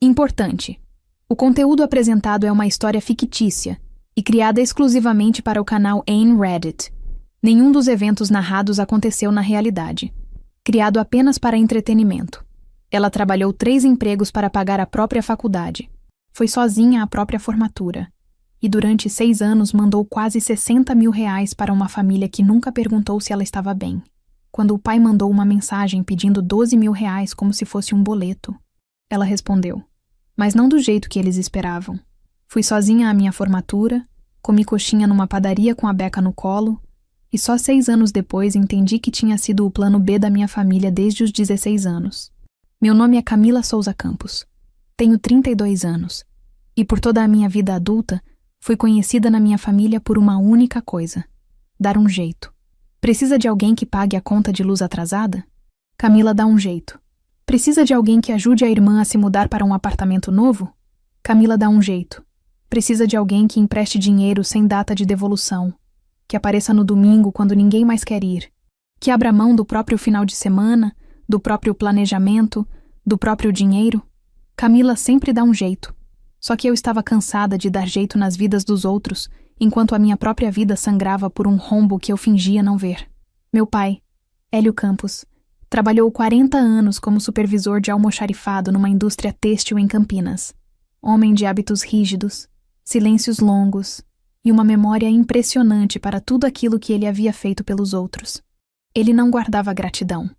Importante: o conteúdo apresentado é uma história fictícia e criada exclusivamente para o canal Ayn Reddit. Nenhum dos eventos narrados aconteceu na realidade. Criado apenas para entretenimento. Ela trabalhou 3 empregos para pagar a própria faculdade. Foi sozinha à própria formatura. E durante 6 anos mandou quase R$60 mil para uma família que nunca perguntou se ela estava bem. Quando o pai mandou uma mensagem pedindo R$12 mil como se fosse um boleto, ela respondeu, mas não do jeito que eles esperavam. Fui sozinha à minha formatura, comi coxinha numa padaria com a Beca no colo, e só 6 anos depois entendi que tinha sido o plano B da minha família desde os 16 anos. Meu nome é Camila Souza Campos. Tenho 32 anos. E por toda a minha vida adulta, fui conhecida na minha família por uma única coisa: dar um jeito. Precisa de alguém que pague a conta de luz atrasada? Camila dá um jeito. Precisa de alguém que ajude a irmã a se mudar para um apartamento novo? Camila dá um jeito. Precisa de alguém que empreste dinheiro sem data de devolução, que apareça no domingo quando ninguém mais quer ir, que abra mão do próprio final de semana, do próprio planejamento, do próprio dinheiro? Camila sempre dá um jeito. Só que eu estava cansada de dar jeito nas vidas dos outros, enquanto a minha própria vida sangrava por um rombo que eu fingia não ver. Meu pai, Hélio Campos, trabalhou 40 anos como supervisor de almoxarifado numa indústria têxtil em Campinas. Homem de hábitos rígidos, silêncios longos e uma memória impressionante para tudo aquilo que ele havia feito pelos outros. Ele não guardava gratidão.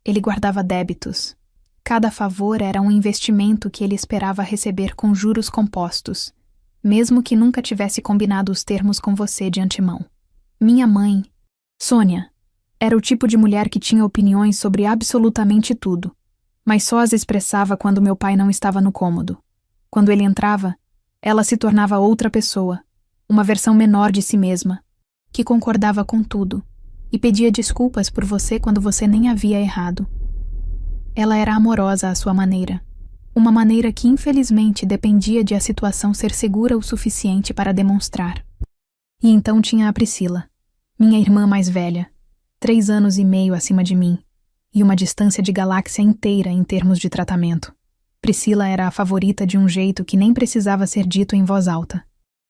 Ele guardava débitos. Cada favor era um investimento que ele esperava receber com juros compostos, mesmo que nunca tivesse combinado os termos com você de antemão. Minha mãe, Sônia, era o tipo de mulher que tinha opiniões sobre absolutamente tudo, mas só as expressava quando meu pai não estava no cômodo. Quando ele entrava, ela se tornava outra pessoa, uma versão menor de si mesma, que concordava com tudo e pedia desculpas por você quando você nem havia errado. Ela era amorosa à sua maneira, uma maneira que infelizmente dependia de a situação ser segura o suficiente para demonstrar. E então tinha a Priscila, minha irmã mais velha, 3 anos e meio acima de mim, e uma distância de galáxia inteira em termos de tratamento. Priscila era a favorita de um jeito que nem precisava ser dito em voz alta.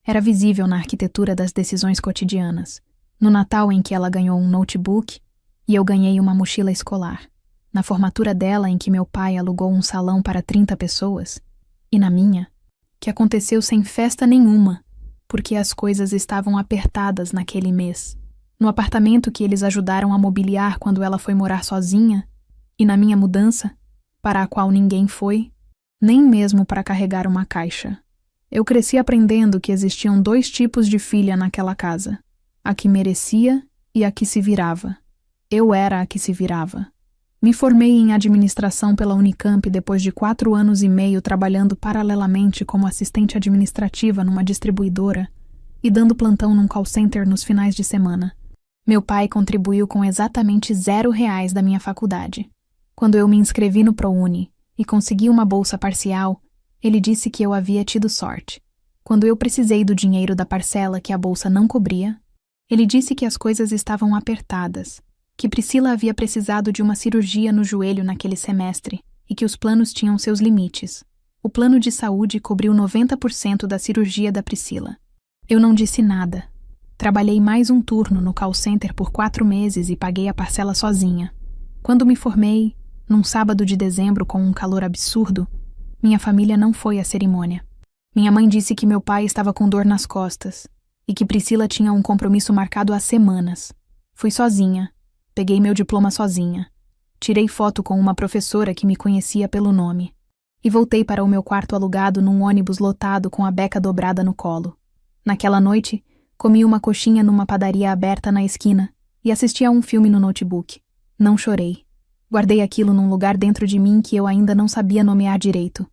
Era visível na arquitetura das decisões cotidianas, no Natal em que ela ganhou um notebook e eu ganhei uma mochila escolar, na formatura dela em que meu pai alugou um salão para 30 pessoas, e na minha, que aconteceu sem festa nenhuma, porque as coisas estavam apertadas naquele mês, no apartamento que eles ajudaram a mobiliar quando ela foi morar sozinha, e na minha mudança, para a qual ninguém foi, nem mesmo para carregar uma caixa. Eu cresci aprendendo que existiam 2 tipos de filha naquela casa, a que merecia e a que se virava. Eu era a que se virava. Me formei em administração pela Unicamp depois de 4 anos e meio trabalhando paralelamente como assistente administrativa numa distribuidora e dando plantão num call center nos finais de semana. Meu pai contribuiu com exatamente R$0 da minha faculdade. Quando eu me inscrevi no ProUni e consegui uma bolsa parcial, ele disse que eu havia tido sorte. Quando eu precisei do dinheiro da parcela que a bolsa não cobria, ele disse que as coisas estavam apertadas, que Priscila havia precisado de uma cirurgia no joelho naquele semestre e que os planos tinham seus limites. O plano de saúde cobriu 90% da cirurgia da Priscila. Eu não disse nada. Trabalhei mais um turno no call center por 4 meses e paguei a parcela sozinha. Quando me formei, num sábado de dezembro com um calor absurdo, minha família não foi à cerimônia. Minha mãe disse que meu pai estava com dor nas costas e que Priscila tinha um compromisso marcado há semanas. Fui sozinha. Peguei meu diploma sozinha. Tirei foto com uma professora que me conhecia pelo nome. E voltei para o meu quarto alugado num ônibus lotado com a Beca dobrada no colo. Naquela noite, comi uma coxinha numa padaria aberta na esquina e assisti a um filme no notebook. Não chorei. Guardei aquilo num lugar dentro de mim que eu ainda não sabia nomear direito.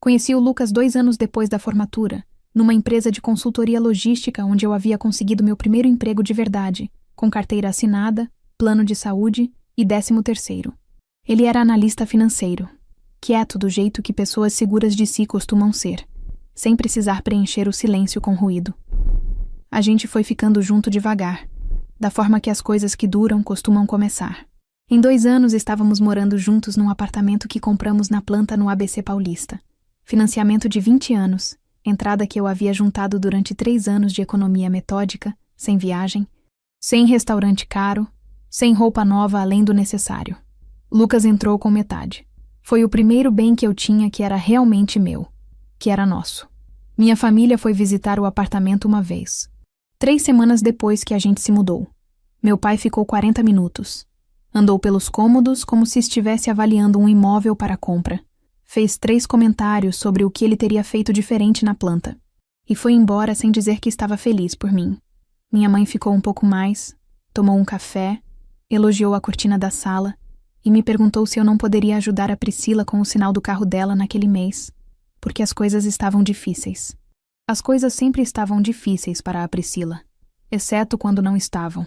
Conheci o Lucas 2 anos depois da formatura, numa empresa de consultoria logística onde eu havia conseguido meu primeiro emprego de verdade, com carteira assinada, plano de saúde e 13º. Ele era analista financeiro, quieto do jeito que pessoas seguras de si costumam ser, sem precisar preencher o silêncio com ruído. A gente foi ficando junto devagar, da forma que as coisas que duram costumam começar. Em 2 anos estávamos morando juntos num apartamento que compramos na planta no ABC Paulista. Financiamento de 20 anos, entrada que eu havia juntado durante 3 anos de economia metódica, sem viagem, sem restaurante caro, sem roupa nova além do necessário. Lucas entrou com metade. Foi o primeiro bem que eu tinha que era realmente meu, que era nosso. Minha família foi visitar o apartamento uma vez. 3 semanas depois que a gente se mudou. Meu pai ficou 40 minutos. Andou pelos cômodos como se estivesse avaliando um imóvel para compra. Fez 3 comentários sobre o que ele teria feito diferente na planta. E foi embora sem dizer que estava feliz por mim. Minha mãe ficou um pouco mais, tomou um café, elogiou a cortina da sala e me perguntou se eu não poderia ajudar a Priscila com o sinal do carro dela naquele mês, porque as coisas estavam difíceis. As coisas sempre estavam difíceis para a Priscila, exceto quando não estavam.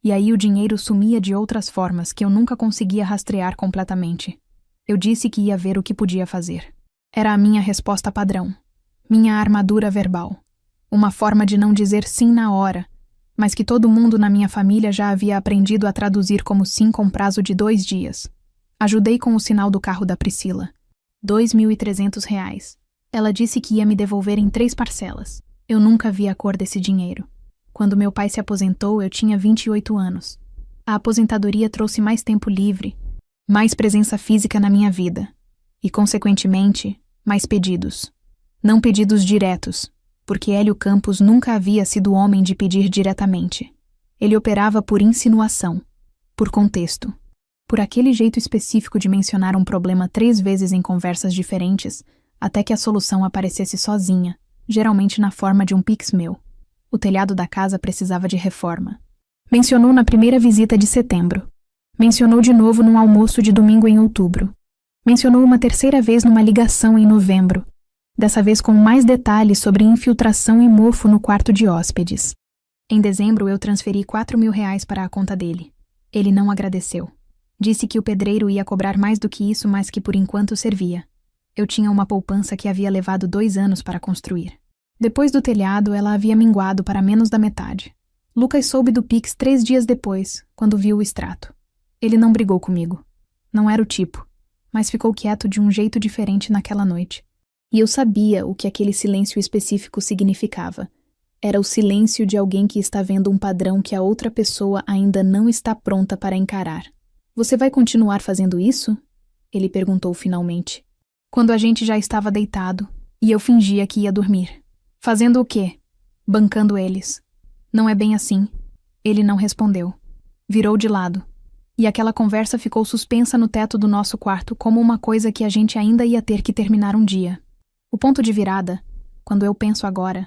E aí o dinheiro sumia de outras formas que eu nunca conseguia rastrear completamente. Eu disse que ia ver o que podia fazer. Era a minha resposta padrão. Minha armadura verbal. Uma forma de não dizer sim na hora, mas que todo mundo na minha família já havia aprendido a traduzir como sim com prazo de 2 dias. Ajudei com o sinal do carro da Priscila. R$ 2.300. Ela disse que ia me devolver em 3 parcelas. Eu nunca vi a cor desse dinheiro. Quando meu pai se aposentou, eu tinha 28 anos. A aposentadoria trouxe mais tempo livre, mais presença física na minha vida e, consequentemente, mais pedidos. Não pedidos diretos, porque Hélio Campos nunca havia sido homem de pedir diretamente. Ele operava por insinuação, por contexto, por aquele jeito específico de mencionar um problema 3 vezes em conversas diferentes, até que a solução aparecesse sozinha, geralmente na forma de um pix meu. O telhado da casa precisava de reforma. Mencionou na primeira visita de setembro. Mencionou de novo num almoço de domingo em outubro. Mencionou uma 3ª vez numa ligação em novembro. Dessa vez com mais detalhes sobre infiltração e mofo no quarto de hóspedes. Em dezembro eu transferi R$ 4.000 para a conta dele. Ele não agradeceu. Disse que o pedreiro ia cobrar mais do que isso, mas que por enquanto servia. Eu tinha uma poupança que havia levado 2 anos para construir. Depois do telhado, ela havia minguado para menos da metade. Lucas soube do Pix 3 dias depois, quando viu o extrato. Ele não brigou comigo. Não era o tipo, mas ficou quieto de um jeito diferente naquela noite. E eu sabia o que aquele silêncio específico significava. Era o silêncio de alguém que está vendo um padrão que a outra pessoa ainda não está pronta para encarar. Você vai continuar fazendo isso? Ele perguntou finalmente. Quando a gente já estava deitado, e eu fingia que ia dormir. Fazendo o quê? Bancando eles. Não é bem assim. Ele não respondeu. Virou de lado. E aquela conversa ficou suspensa no teto do nosso quarto como uma coisa que a gente ainda ia ter que terminar um dia. O ponto de virada, quando eu penso agora,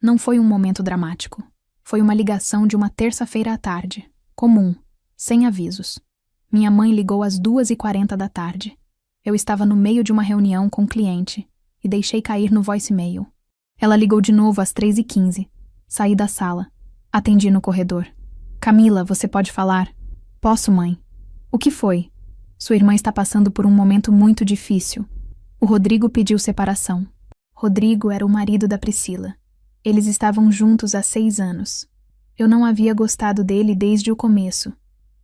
não foi um momento dramático. Foi uma ligação de uma terça-feira à tarde, comum, sem avisos. Minha mãe ligou às 2h40 da tarde. Eu estava no meio de uma reunião com um cliente e deixei cair no voicemail. Ela ligou de novo às 3h15. Saí da sala. Atendi no corredor. Camila, você pode falar? Posso, mãe. O que foi? Sua irmã está passando por um momento muito difícil. O Rodrigo pediu separação. Rodrigo era o marido da Priscila. Eles estavam juntos há 6 anos. Eu não havia gostado dele desde o começo,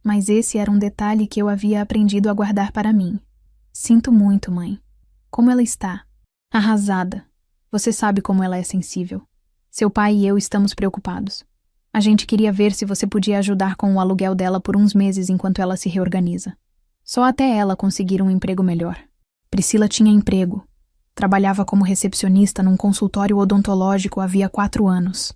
mas esse era um detalhe que eu havia aprendido a guardar para mim. Sinto muito, mãe. Como ela está? Arrasada. Você sabe como ela é sensível. Seu pai e eu estamos preocupados. A gente queria ver se você podia ajudar com o aluguel dela por uns meses enquanto ela se reorganiza. Só até ela conseguir um emprego melhor. Priscila tinha emprego. Trabalhava como recepcionista num consultório odontológico havia 4 anos.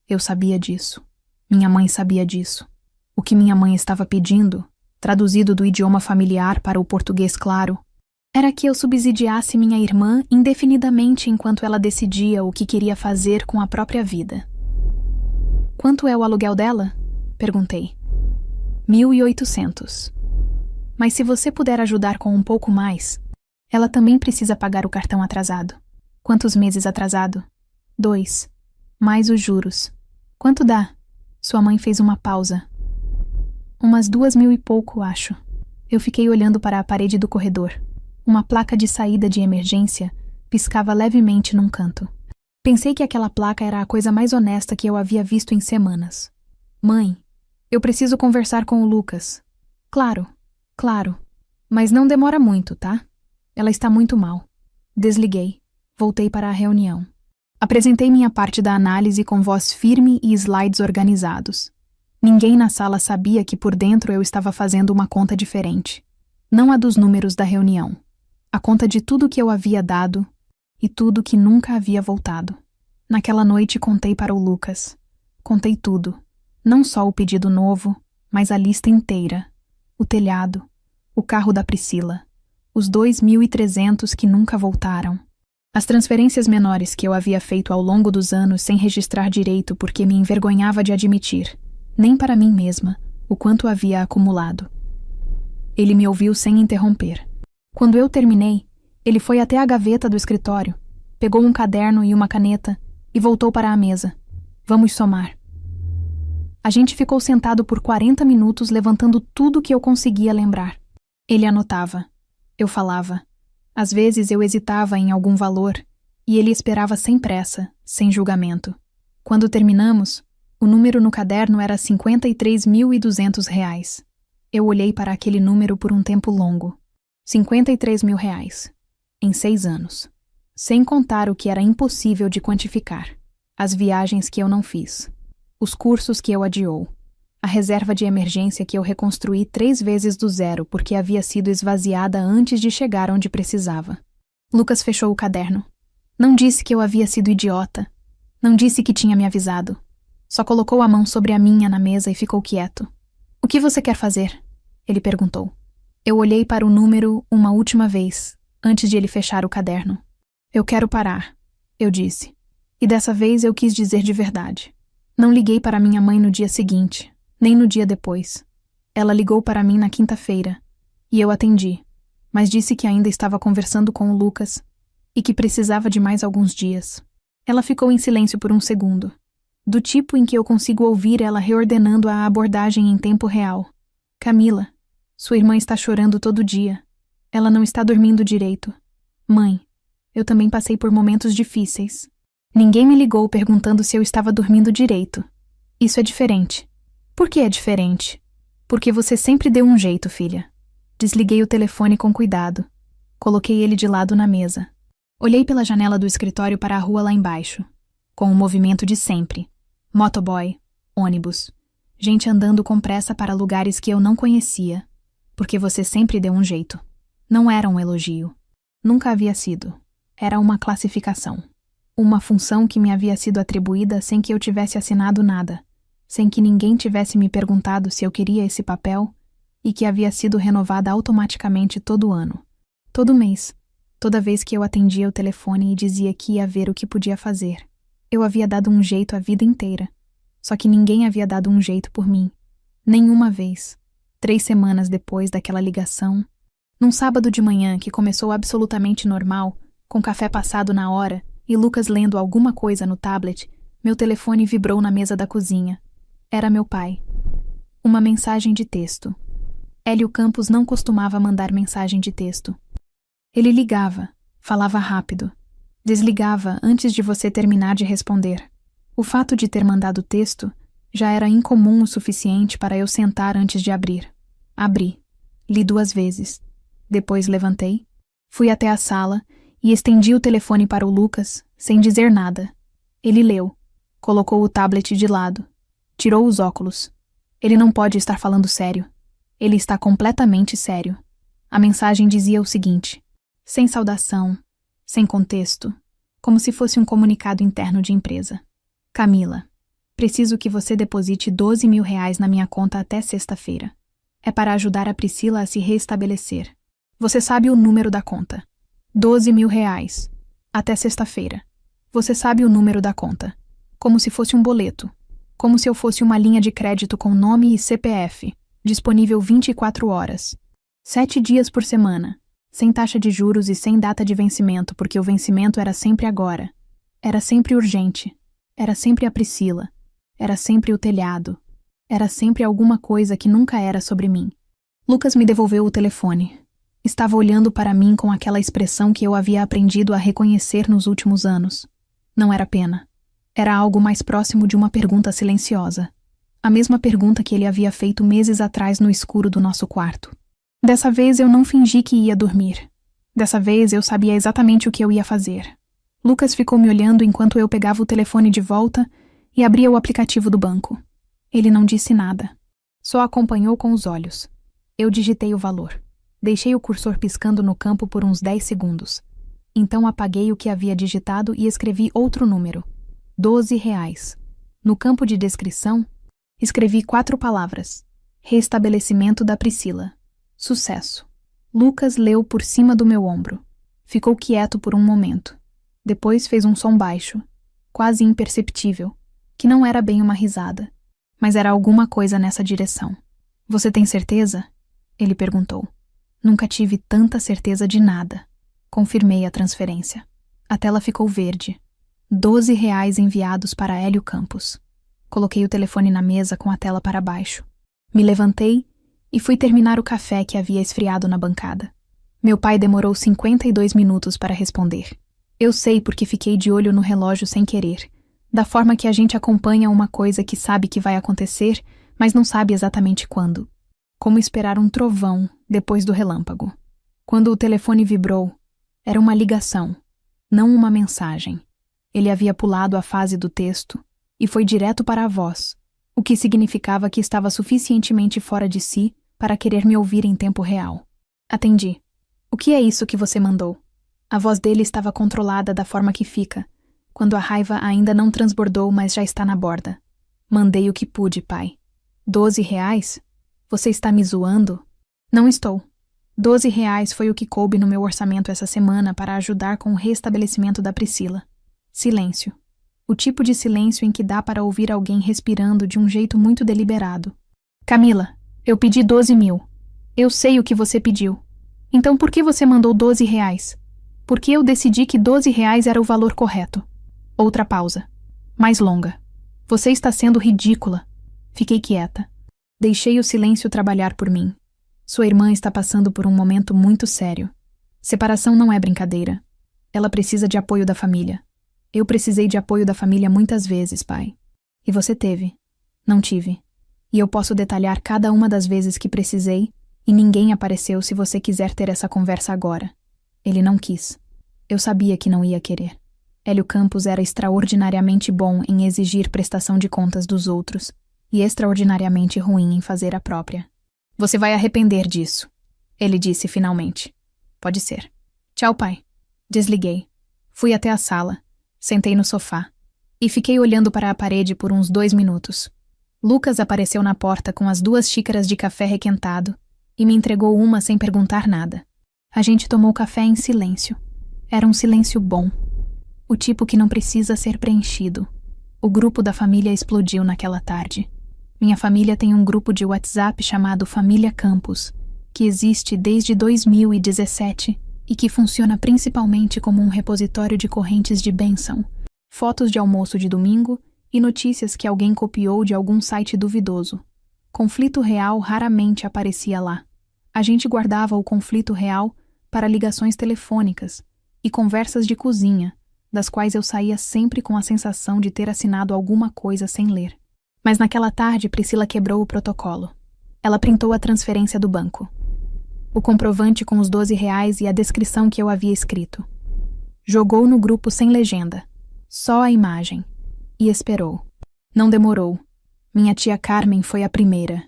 Eu sabia disso. Minha mãe sabia disso. O que minha mãe estava pedindo, traduzido do idioma familiar para o português claro, era que eu subsidiasse minha irmã indefinidamente enquanto ela decidia o que queria fazer com a própria vida. Quanto é o aluguel dela? Perguntei. 1.800. Mas se você puder ajudar com um pouco mais, ela também precisa pagar o cartão atrasado. Quantos meses atrasado? 2. Mais os juros. Quanto dá? Sua mãe fez uma pausa. Umas 2.000 e pouco, acho. Eu fiquei olhando para a parede do corredor. Uma placa de saída de emergência piscava levemente num canto. Pensei que aquela placa era a coisa mais honesta que eu havia visto em semanas. Mãe, eu preciso conversar com o Lucas. Claro, claro. Mas não demora muito, tá? Ela está muito mal. Desliguei. Voltei para a reunião. Apresentei minha parte da análise com voz firme e slides organizados. Ninguém na sala sabia que por dentro eu estava fazendo uma conta diferente. Não a dos números da reunião. A conta de tudo que eu havia dado e tudo que nunca havia voltado. Naquela noite contei para o Lucas. Contei tudo. Não só o pedido novo, mas a lista inteira. O telhado, o carro da Priscila, os 2.300 que nunca voltaram. As transferências menores que eu havia feito ao longo dos anos sem registrar direito porque me envergonhava de admitir, nem para mim mesma, o quanto havia acumulado. Ele me ouviu sem interromper. Quando eu terminei, ele foi até a gaveta do escritório, pegou um caderno e uma caneta e voltou para a mesa. Vamos somar. A gente ficou sentado por 40 minutos levantando tudo que eu conseguia lembrar. Ele anotava. Eu falava. Às vezes eu hesitava em algum valor e ele esperava sem pressa, sem julgamento. Quando terminamos, o número no caderno era R$ 53.200. Eu olhei para aquele número por um tempo longo. R$ 53.000. Em 6 anos. Sem contar o que era impossível de quantificar. As viagens que eu não fiz. Os cursos que eu adiou. A reserva de emergência que eu reconstruí 3 vezes do zero porque havia sido esvaziada antes de chegar onde precisava. Lucas fechou o caderno. Não disse que eu havia sido idiota. Não disse que tinha me avisado. Só colocou a mão sobre a minha na mesa e ficou quieto. O que você quer fazer? Ele perguntou. Eu olhei para o número uma última vez, antes de ele fechar o caderno. Eu quero parar, eu disse. E dessa vez eu quis dizer de verdade. Não liguei para minha mãe no dia seguinte. Nem no dia depois. Ela ligou para mim na quinta-feira, e eu atendi, mas disse que ainda estava conversando com o Lucas e que precisava de mais alguns dias. Ela ficou em silêncio por um segundo, do tipo em que eu consigo ouvir ela reordenando a abordagem em tempo real. Camila, sua irmã está chorando todo dia. Ela não está dormindo direito. Mãe, eu também passei por momentos difíceis. Ninguém me ligou perguntando se eu estava dormindo direito. Isso é diferente. Por que é diferente? Porque você sempre deu um jeito, filha. Desliguei o telefone com cuidado. Coloquei ele de lado na mesa. Olhei pela janela do escritório para a rua lá embaixo. Com o movimento de sempre. Motoboy, ônibus. Gente andando com pressa para lugares que eu não conhecia. Porque você sempre deu um jeito. Não era um elogio. Nunca havia sido. Era uma classificação. Uma função que me havia sido atribuída sem que eu tivesse assinado nada. Sem que ninguém tivesse me perguntado se eu queria esse papel e que havia sido renovada automaticamente todo ano. Todo mês. Toda vez que eu atendia o telefone e dizia que ia ver o que podia fazer. Eu havia dado um jeito a vida inteira. Só que ninguém havia dado um jeito por mim. Nenhuma vez. 3 semanas depois daquela ligação, num sábado de manhã que começou absolutamente normal, com café passado na hora e Lucas lendo alguma coisa no tablet, meu telefone vibrou na mesa da cozinha. Era meu pai. Uma mensagem de texto. Hélio Campos não costumava mandar mensagem de texto. Ele ligava, falava rápido. Desligava antes de você terminar de responder. O fato de ter mandado texto já era incomum o suficiente para eu sentar antes de abrir. Abri. Li 2 vezes. Depois levantei, fui até a sala e estendi o telefone para o Lucas, sem dizer nada. Ele leu. Colocou o tablet de lado. Tirou os óculos. Ele não pode estar falando sério. Ele está completamente sério. A mensagem dizia o seguinte: sem saudação, sem contexto, como se fosse um comunicado interno de empresa. Camila, preciso que você deposite R$ 12.000 na minha conta até sexta-feira. É para ajudar a Priscila a se reestabelecer. Você sabe o número da conta. R$ 12.000. Até sexta-feira. Você sabe o número da conta. Como se fosse um boleto. Como se eu fosse uma linha de crédito com nome e CPF, disponível 24 horas. 7 dias por semana, sem taxa de juros e sem data de vencimento, porque o vencimento era sempre agora. Era sempre urgente. Era sempre a Priscila. Era sempre o telhado. Era sempre alguma coisa que nunca era sobre mim. Lucas me devolveu o telefone. Estava olhando para mim com aquela expressão que eu havia aprendido a reconhecer nos últimos anos. Não era pena. Era algo mais próximo de uma pergunta silenciosa. A mesma pergunta que ele havia feito meses atrás no escuro do nosso quarto. Dessa vez eu não fingi que ia dormir. Dessa vez eu sabia exatamente o que eu ia fazer. Lucas ficou me olhando enquanto eu pegava o telefone de volta e abria o aplicativo do banco. Ele não disse nada. Só acompanhou com os olhos. Eu digitei o valor. Deixei o cursor piscando no campo por uns 10 segundos. Então apaguei o que havia digitado e escrevi outro número. R$12. No campo de descrição, escrevi 4 palavras. Restabelecimento da Priscila. Sucesso. Lucas leu por cima do meu ombro. Ficou quieto por um momento. Depois fez um som baixo, quase imperceptível, que não era bem uma risada, mas era alguma coisa nessa direção. Você tem certeza? Ele perguntou. Nunca tive tanta certeza de nada. Confirmei a transferência. A tela ficou verde. R$12 enviados para Hélio Campos. Coloquei o telefone na mesa com a tela para baixo. Me levantei e fui terminar o café que havia esfriado na bancada. Meu pai demorou 52 minutos para responder. Eu sei porque fiquei de olho no relógio sem querer, da forma que a gente acompanha uma coisa que sabe que vai acontecer, mas não sabe exatamente quando. Como esperar um trovão depois do relâmpago. Quando o telefone vibrou, era uma ligação, não uma mensagem. Ele havia pulado a fase do texto e foi direto para a voz, o que significava que estava suficientemente fora de si para querer me ouvir em tempo real. Atendi. O que é isso que você mandou? A voz dele estava controlada da forma que fica, quando a raiva ainda não transbordou, mas já está na borda. Mandei o que pude, pai. R$12? Você está me zoando? Não estou. R$12 foi o que coube no meu orçamento essa semana para ajudar com o restabelecimento da Priscila. Silêncio. O tipo de silêncio em que dá para ouvir alguém respirando de um jeito muito deliberado. Camila, eu pedi 12 mil. Eu sei o que você pediu. Então por que você mandou R$12? Porque eu decidi que R$12 era o valor correto. Outra pausa. Mais longa. Você está sendo ridícula. Fiquei quieta. Deixei o silêncio trabalhar por mim. Sua irmã está passando por um momento muito sério. Separação não é brincadeira. Ela precisa de apoio da família. Eu precisei de apoio da família muitas vezes, pai. E você teve. Não tive. E eu posso detalhar cada uma das vezes que precisei, e ninguém apareceu se você quiser ter essa conversa agora. Ele não quis. Eu sabia que não ia querer. Hélio Campos era extraordinariamente bom em exigir prestação de contas dos outros e extraordinariamente ruim em fazer a própria. Você vai arrepender disso, ele disse finalmente. Pode ser. Tchau, pai. Desliguei. Fui até a sala, sentei no sofá e fiquei olhando para a parede por uns 2 minutos. Lucas apareceu na porta com as 2 xícaras de café requentado e me entregou uma sem perguntar nada. A gente tomou café em silêncio. Era um silêncio bom. O tipo que não precisa ser preenchido. O grupo da família explodiu naquela tarde. Minha família tem um grupo de WhatsApp chamado Família Campos, que existe desde 2017 e que funciona principalmente como um repositório de correntes de bênção, fotos de almoço de domingo e notícias que alguém copiou de algum site duvidoso. Conflito real raramente aparecia lá. A gente guardava o conflito real para ligações telefônicas e conversas de cozinha, das quais eu saía sempre com a sensação de ter assinado alguma coisa sem ler. Mas naquela tarde Priscila quebrou o protocolo. Ela printou a transferência do banco. O comprovante com os R$12 e a descrição que eu havia escrito. Jogou no grupo sem legenda. Só a imagem. E esperou. Não demorou. Minha tia Carmen foi a primeira.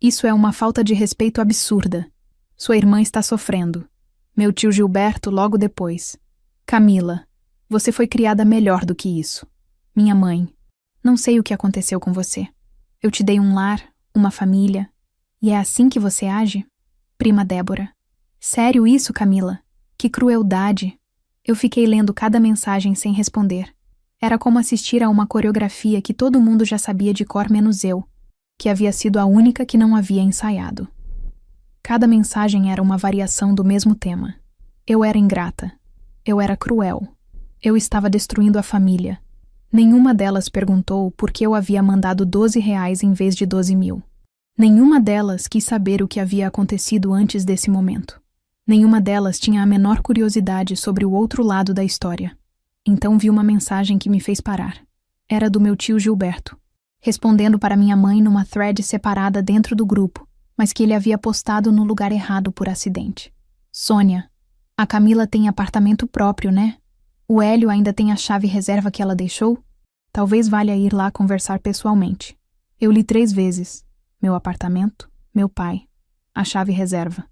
Isso é uma falta de respeito absurda. Sua irmã está sofrendo. Meu tio Gilberto logo depois. Camila, você foi criada melhor do que isso. Minha mãe. Não sei o que aconteceu com você. Eu te dei um lar, uma família. E é assim que você age? Prima Débora. Sério isso, Camila? Que crueldade. Eu fiquei lendo cada mensagem sem responder. Era como assistir a uma coreografia que todo mundo já sabia de cor menos eu, que havia sido a única que não havia ensaiado. Cada mensagem era uma variação do mesmo tema. Eu era ingrata. Eu era cruel. Eu estava destruindo a família. Nenhuma delas perguntou por que eu havia mandado R$12 em vez de 12 mil. Nenhuma delas quis saber o que havia acontecido antes desse momento. Nenhuma delas tinha a menor curiosidade sobre o outro lado da história. Então vi uma mensagem que me fez parar. Era do meu tio Gilberto, respondendo para minha mãe numa thread separada dentro do grupo, mas que ele havia postado no lugar errado por acidente. Sônia, a Camila tem apartamento próprio, né? O Hélio ainda tem a chave reserva que ela deixou? Talvez valha ir lá conversar pessoalmente. Eu li 3 vezes. Meu apartamento, meu pai. A chave reserva.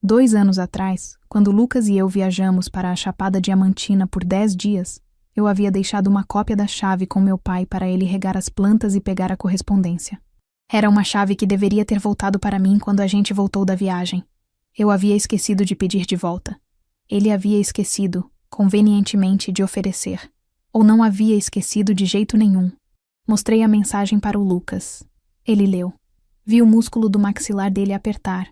2 anos atrás, quando Lucas e eu viajamos para a Chapada Diamantina por 10 dias, eu havia deixado uma cópia da chave com meu pai para ele regar as plantas e pegar a correspondência. Era uma chave que deveria ter voltado para mim quando a gente voltou da viagem. Eu havia esquecido de pedir de volta. Ele havia esquecido, convenientemente, de oferecer. Ou não havia esquecido de jeito nenhum. Mostrei a mensagem para o Lucas. Ele leu. Vi o músculo do maxilar dele apertar,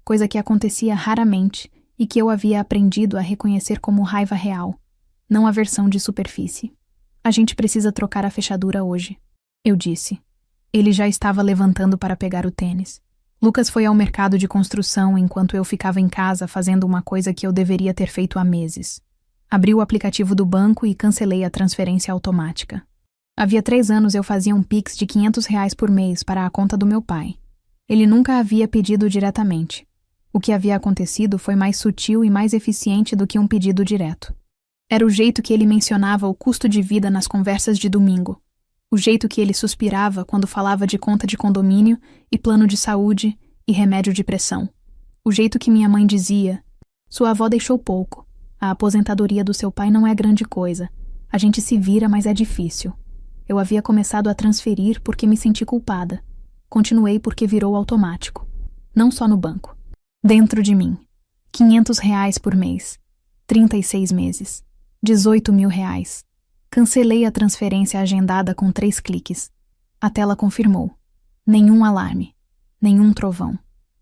coisa que acontecia raramente e que eu havia aprendido a reconhecer como raiva real, não aversão de superfície. A gente precisa trocar a fechadura hoje, eu disse. Ele já estava levantando para pegar o tênis. Lucas foi ao mercado de construção enquanto eu ficava em casa fazendo uma coisa que eu deveria ter feito há meses. Abri o aplicativo do banco e cancelei a transferência automática. Havia 3 anos eu fazia um Pix de R$500 por mês para a conta do meu pai. Ele nunca havia pedido diretamente. O que havia acontecido foi mais sutil e mais eficiente do que um pedido direto. Era o jeito que ele mencionava o custo de vida nas conversas de domingo. O jeito que ele suspirava quando falava de conta de condomínio e plano de saúde e remédio de pressão. O jeito que minha mãe dizia: "Sua avó deixou pouco. A aposentadoria do seu pai não é grande coisa. A gente se vira, mas é difícil." Eu havia começado a transferir porque me senti culpada. Continuei porque virou automático. Não só no banco. Dentro de mim. R$500 por mês. 36 meses. R$18.000. Cancelei a transferência agendada com 3 cliques. A tela confirmou. Nenhum alarme. Nenhum trovão.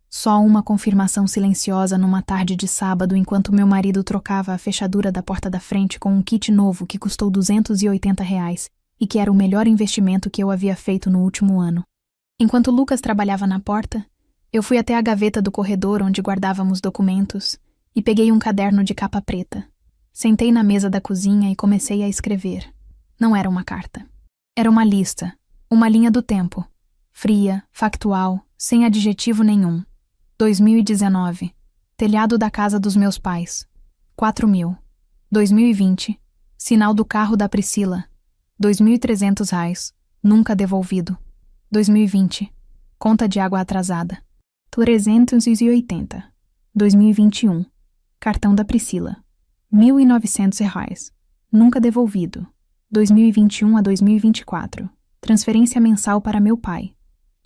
Só uma confirmação silenciosa numa tarde de sábado enquanto meu marido trocava a fechadura da porta da frente com um kit novo que custou R$280 e que era o melhor investimento que eu havia feito no último ano. Enquanto Lucas trabalhava na porta, eu fui até a gaveta do corredor onde guardávamos documentos e peguei um caderno de capa preta. Sentei na mesa da cozinha e comecei a escrever. Não era uma carta. Era uma lista, uma linha do tempo. Fria, factual, sem adjetivo nenhum. 2019. Telhado da casa dos meus pais. 4.000. 2020. Sinal do carro da Priscila. R$2.300. Nunca devolvido. 2020. Conta de água atrasada. 380. 2021. Cartão da Priscila. R$1.900. Nunca devolvido. 2021 a 2024. Transferência mensal para meu pai.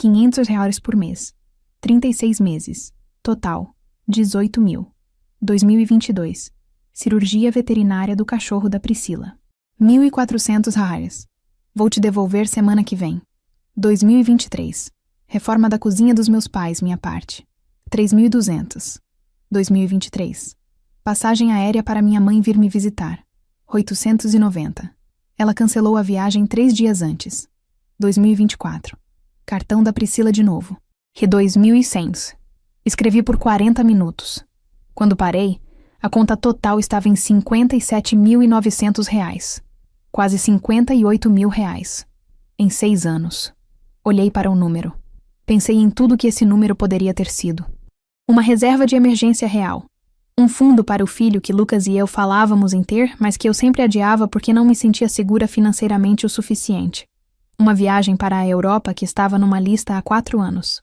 R$500 por mês. 36 meses. Total. 18.000. 2022. Cirurgia veterinária do cachorro da Priscila. R$1.400. Vou te devolver semana que vem. 2023. Reforma da cozinha dos meus pais, minha parte. 3.200. 2023. Passagem aérea para minha mãe vir me visitar. 890. Ela cancelou a viagem 3 dias antes. 2024. Cartão da Priscila de novo. R$2.100. Escrevi por 40 minutos. Quando parei, a conta total estava em R$57.900. Quase R$58.000. Em 6 anos. Olhei para o número. Pensei em tudo que esse número poderia ter sido. Uma reserva de emergência real. Um fundo para o filho que Lucas e eu falávamos em ter, mas que eu sempre adiava porque não me sentia segura financeiramente o suficiente. Uma viagem para a Europa que estava numa lista há 4 anos.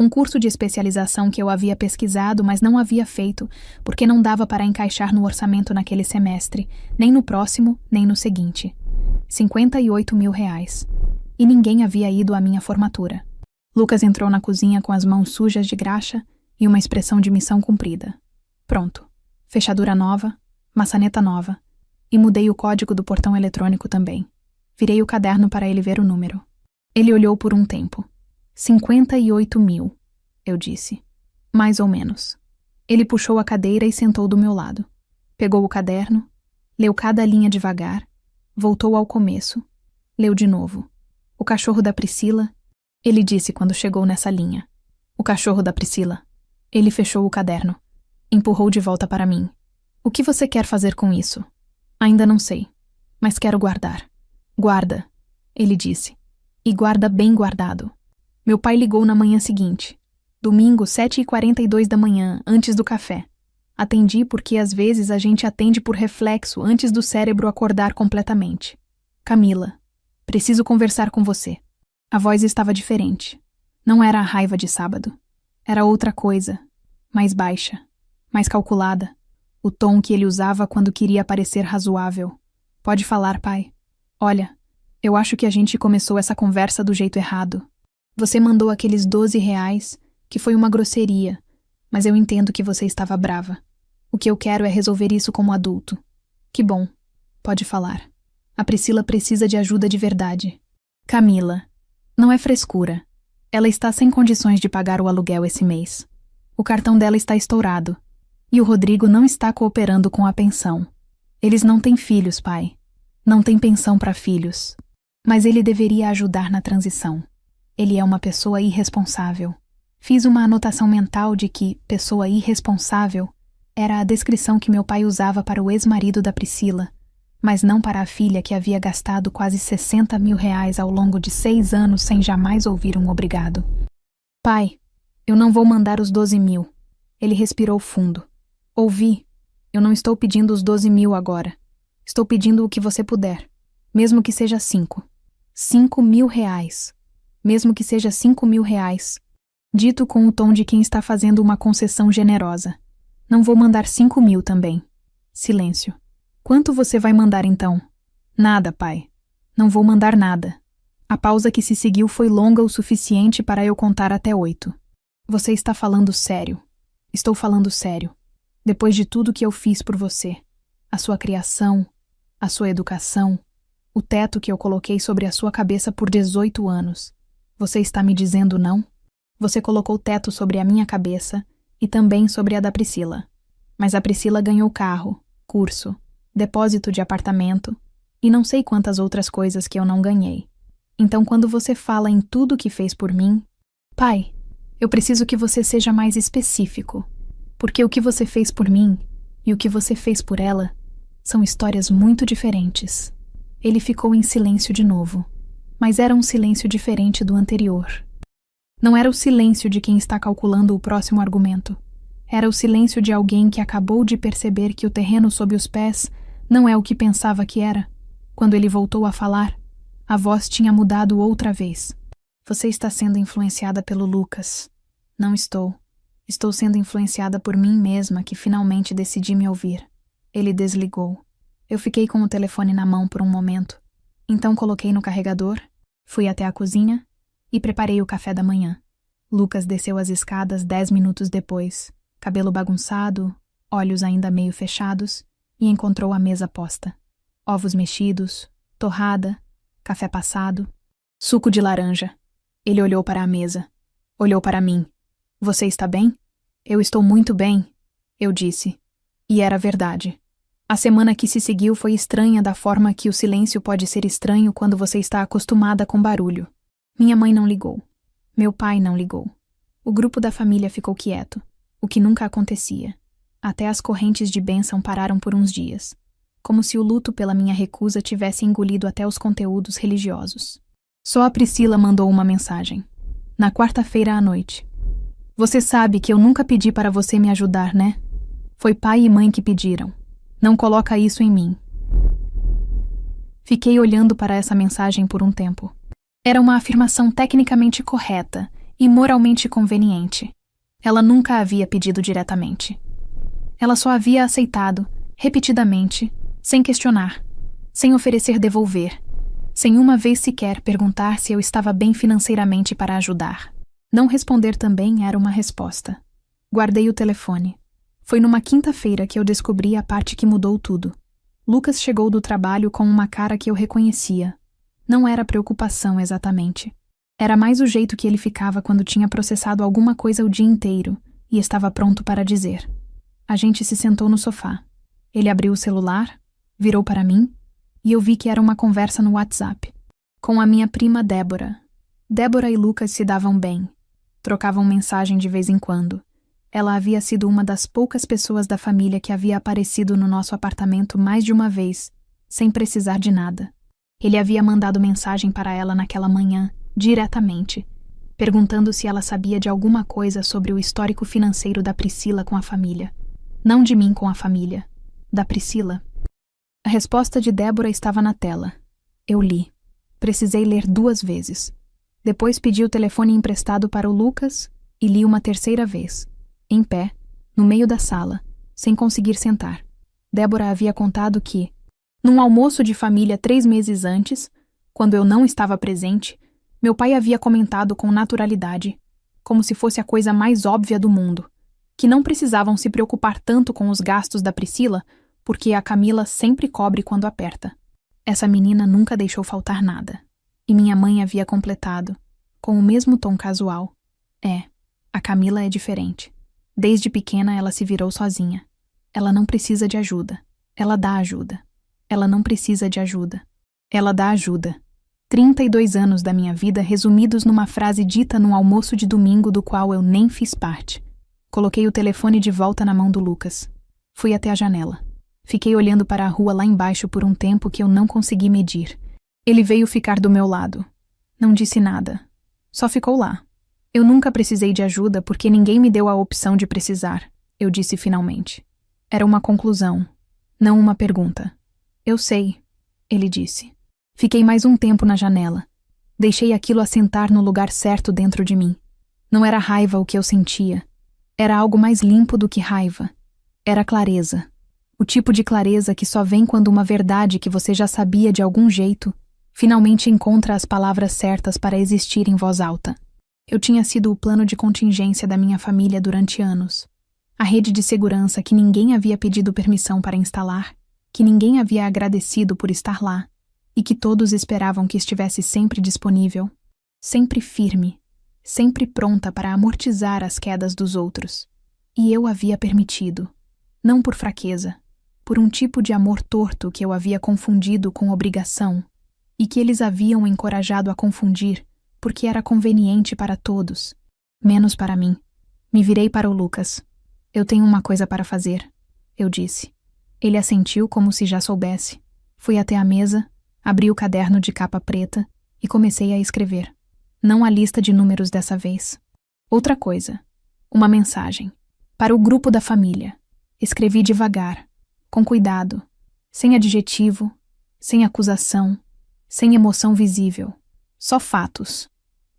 Um curso de especialização que eu havia pesquisado, mas não havia feito, porque não dava para encaixar no orçamento naquele semestre, nem no próximo, nem no seguinte. R$58.000. E ninguém havia ido à minha formatura. Lucas entrou na cozinha com as mãos sujas de graxa e uma expressão de missão cumprida. Pronto. Fechadura nova, maçaneta nova, e mudei o código do portão eletrônico também. Virei o caderno para ele ver o número. Ele olhou por um tempo. 58.000, eu disse. Mais ou menos. Ele puxou a cadeira e sentou do meu lado. Pegou o caderno, leu cada linha devagar, voltou ao começo, leu de novo. O cachorro da Priscila, ele disse quando chegou nessa linha. O cachorro da Priscila. Ele fechou o caderno. Empurrou de volta para mim. O que você quer fazer com isso? Ainda não sei, mas quero guardar. Guarda, ele disse. E guarda bem guardado. Meu pai ligou na manhã seguinte. Domingo, 7h42 da manhã, antes do café. Atendi porque às vezes a gente atende por reflexo antes do cérebro acordar completamente. Camila, preciso conversar com você. A voz estava diferente. Não era a raiva de sábado. Era outra coisa, mais baixa, mais calculada. O tom que ele usava quando queria parecer razoável. Pode falar, pai. Olha, eu acho que a gente começou essa conversa do jeito errado. Você mandou aqueles R$ 12, que foi uma grosseria, mas eu entendo que você estava brava. O que eu quero é resolver isso como adulto. Que bom. Pode falar. A Priscila precisa de ajuda de verdade. Camila, não é frescura. Ela está sem condições de pagar o aluguel esse mês. O cartão dela está estourado. E o Rodrigo não está cooperando com a pensão. Eles não têm filhos, pai. Não tem pensão para filhos. Mas ele deveria ajudar na transição. Ele é uma pessoa irresponsável. Fiz uma anotação mental de que pessoa irresponsável era a descrição que meu pai usava para o ex-marido da Priscila, mas não para a filha que havia gastado quase R$ 60 mil ao longo de 6 anos sem jamais ouvir um obrigado. Pai, eu não vou mandar os 12 mil. Ele respirou fundo. Ouvi. Eu não estou pedindo os 12 mil agora. Estou pedindo o que você puder. Mesmo que seja 5. 5 mil reais. Mesmo que seja 5 mil reais. Dito com o tom de quem está fazendo uma concessão generosa. Não vou mandar 5 mil também. Silêncio. Quanto você vai mandar então? Nada, pai. Não vou mandar nada. A pausa que se seguiu foi longa o suficiente para eu contar até 8. Você está falando sério. Estou falando sério. Depois de tudo que eu fiz por você. A sua criação, a sua educação, o teto que eu coloquei sobre a sua cabeça por 18 anos. Você está me dizendo não? Você colocou teto sobre a minha cabeça e também sobre a da Priscila. Mas a Priscila ganhou carro, curso, depósito de apartamento e não sei quantas outras coisas que eu não ganhei. Então, quando você fala em tudo que fez por mim... Pai, eu preciso que você seja mais específico, porque o que você fez por mim e o que você fez por ela são histórias muito diferentes. Ele ficou em silêncio de novo, mas era um silêncio diferente do anterior. Não era o silêncio de quem está calculando o próximo argumento. Era o silêncio de alguém que acabou de perceber que o terreno sob os pés não é o que pensava que era. Quando ele voltou a falar, a voz tinha mudado outra vez. Você está sendo influenciada pelo Lucas. Não estou. Estou sendo influenciada por mim mesma que finalmente decidi me ouvir. Ele desligou. Eu fiquei com o telefone na mão por um momento. Então coloquei no carregador, fui até a cozinha e preparei o café da manhã. Lucas desceu as escadas 10 minutos depois, cabelo bagunçado, olhos ainda meio fechados, e encontrou a mesa posta. Ovos mexidos, torrada, café passado, suco de laranja. Ele olhou para a mesa. Olhou para mim. Você está bem? Eu estou muito bem, eu disse. E era verdade. A semana que se seguiu foi estranha da forma que o silêncio pode ser estranho quando você está acostumada com barulho. Minha mãe não ligou. Meu pai não ligou. O grupo da família ficou quieto, o que nunca acontecia. Até as correntes de bênção pararam por uns dias, como se o luto pela minha recusa tivesse engolido até os conteúdos religiosos. Só a Priscila mandou uma mensagem. Na quarta-feira à noite. Você sabe que eu nunca pedi para você me ajudar, né? Foi pai e mãe que pediram. Não coloca isso em mim. Fiquei olhando para essa mensagem por um tempo. Era uma afirmação tecnicamente correta e moralmente conveniente. Ela nunca havia pedido diretamente. Ela só havia aceitado, repetidamente, sem questionar, sem oferecer devolver, sem uma vez sequer perguntar se eu estava bem financeiramente para ajudar. Não responder também era uma resposta. Guardei o telefone. Foi numa quinta-feira que eu descobri a parte que mudou tudo. Lucas chegou do trabalho com uma cara que eu reconhecia. Não era preocupação exatamente. Era mais o jeito que ele ficava quando tinha processado alguma coisa o dia inteiro e estava pronto para dizer. A gente se sentou no sofá. Ele abriu o celular, virou para mim e eu vi que era uma conversa no WhatsApp. Com a minha prima Débora. Débora e Lucas se davam bem. Trocavam mensagem de vez em quando. Ela havia sido uma das poucas pessoas da família que havia aparecido no nosso apartamento mais de uma vez, sem precisar de nada. Ele havia mandado mensagem para ela naquela manhã, diretamente, perguntando se ela sabia de alguma coisa sobre o histórico financeiro da Priscila com a família. Não de mim com a família. Da Priscila. A resposta de Débora estava na tela. Eu li. Precisei ler 2 vezes. Depois pedi o telefone emprestado para o Lucas e li uma terceira vez, em pé, no meio da sala, sem conseguir sentar. Débora havia contado que, num almoço de família 3 meses antes, quando eu não estava presente, meu pai havia comentado com naturalidade, como se fosse a coisa mais óbvia do mundo, que não precisavam se preocupar tanto com os gastos da Priscila, porque a Camila sempre cobre quando aperta. Essa menina nunca deixou faltar nada. E minha mãe havia completado, com o mesmo tom casual. A Camila é diferente. Desde pequena ela se virou sozinha. Ela não precisa de ajuda. Ela dá ajuda. Ela não precisa de ajuda. Ela dá ajuda. 32 anos da minha vida resumidos numa frase dita num almoço de domingo do qual eu nem fiz parte. Coloquei o telefone de volta na mão do Lucas. Fui até a janela. Fiquei olhando para a rua lá embaixo por um tempo que eu não consegui medir. Ele veio ficar do meu lado. Não disse nada. Só ficou lá. Eu nunca precisei de ajuda porque ninguém me deu a opção de precisar, eu disse finalmente. Era uma conclusão, não uma pergunta. Eu sei, ele disse. Fiquei mais um tempo na janela. Deixei aquilo assentar no lugar certo dentro de mim. Não era raiva o que eu sentia. Era algo mais limpo do que raiva. Era clareza. O tipo de clareza que só vem quando uma verdade que você já sabia de algum jeito finalmente encontra as palavras certas para existir em voz alta. Eu tinha sido o plano de contingência da minha família durante anos. A rede de segurança que ninguém havia pedido permissão para instalar, que ninguém havia agradecido por estar lá, e que todos esperavam que estivesse sempre disponível, sempre firme, sempre pronta para amortizar as quedas dos outros. E eu havia permitido, não por fraqueza, por um tipo de amor torto que eu havia confundido com obrigação, e que eles haviam encorajado a confundir porque era conveniente para todos, menos para mim. Me virei para o Lucas. Eu tenho uma coisa para fazer, eu disse. Ele assentiu como se já soubesse. Fui até a mesa, abri o caderno de capa preta e comecei a escrever. Não a lista de números dessa vez. Outra coisa. Uma mensagem. Para o grupo da família. Escrevi devagar, com cuidado, sem adjetivo, sem acusação, sem emoção visível. Só fatos.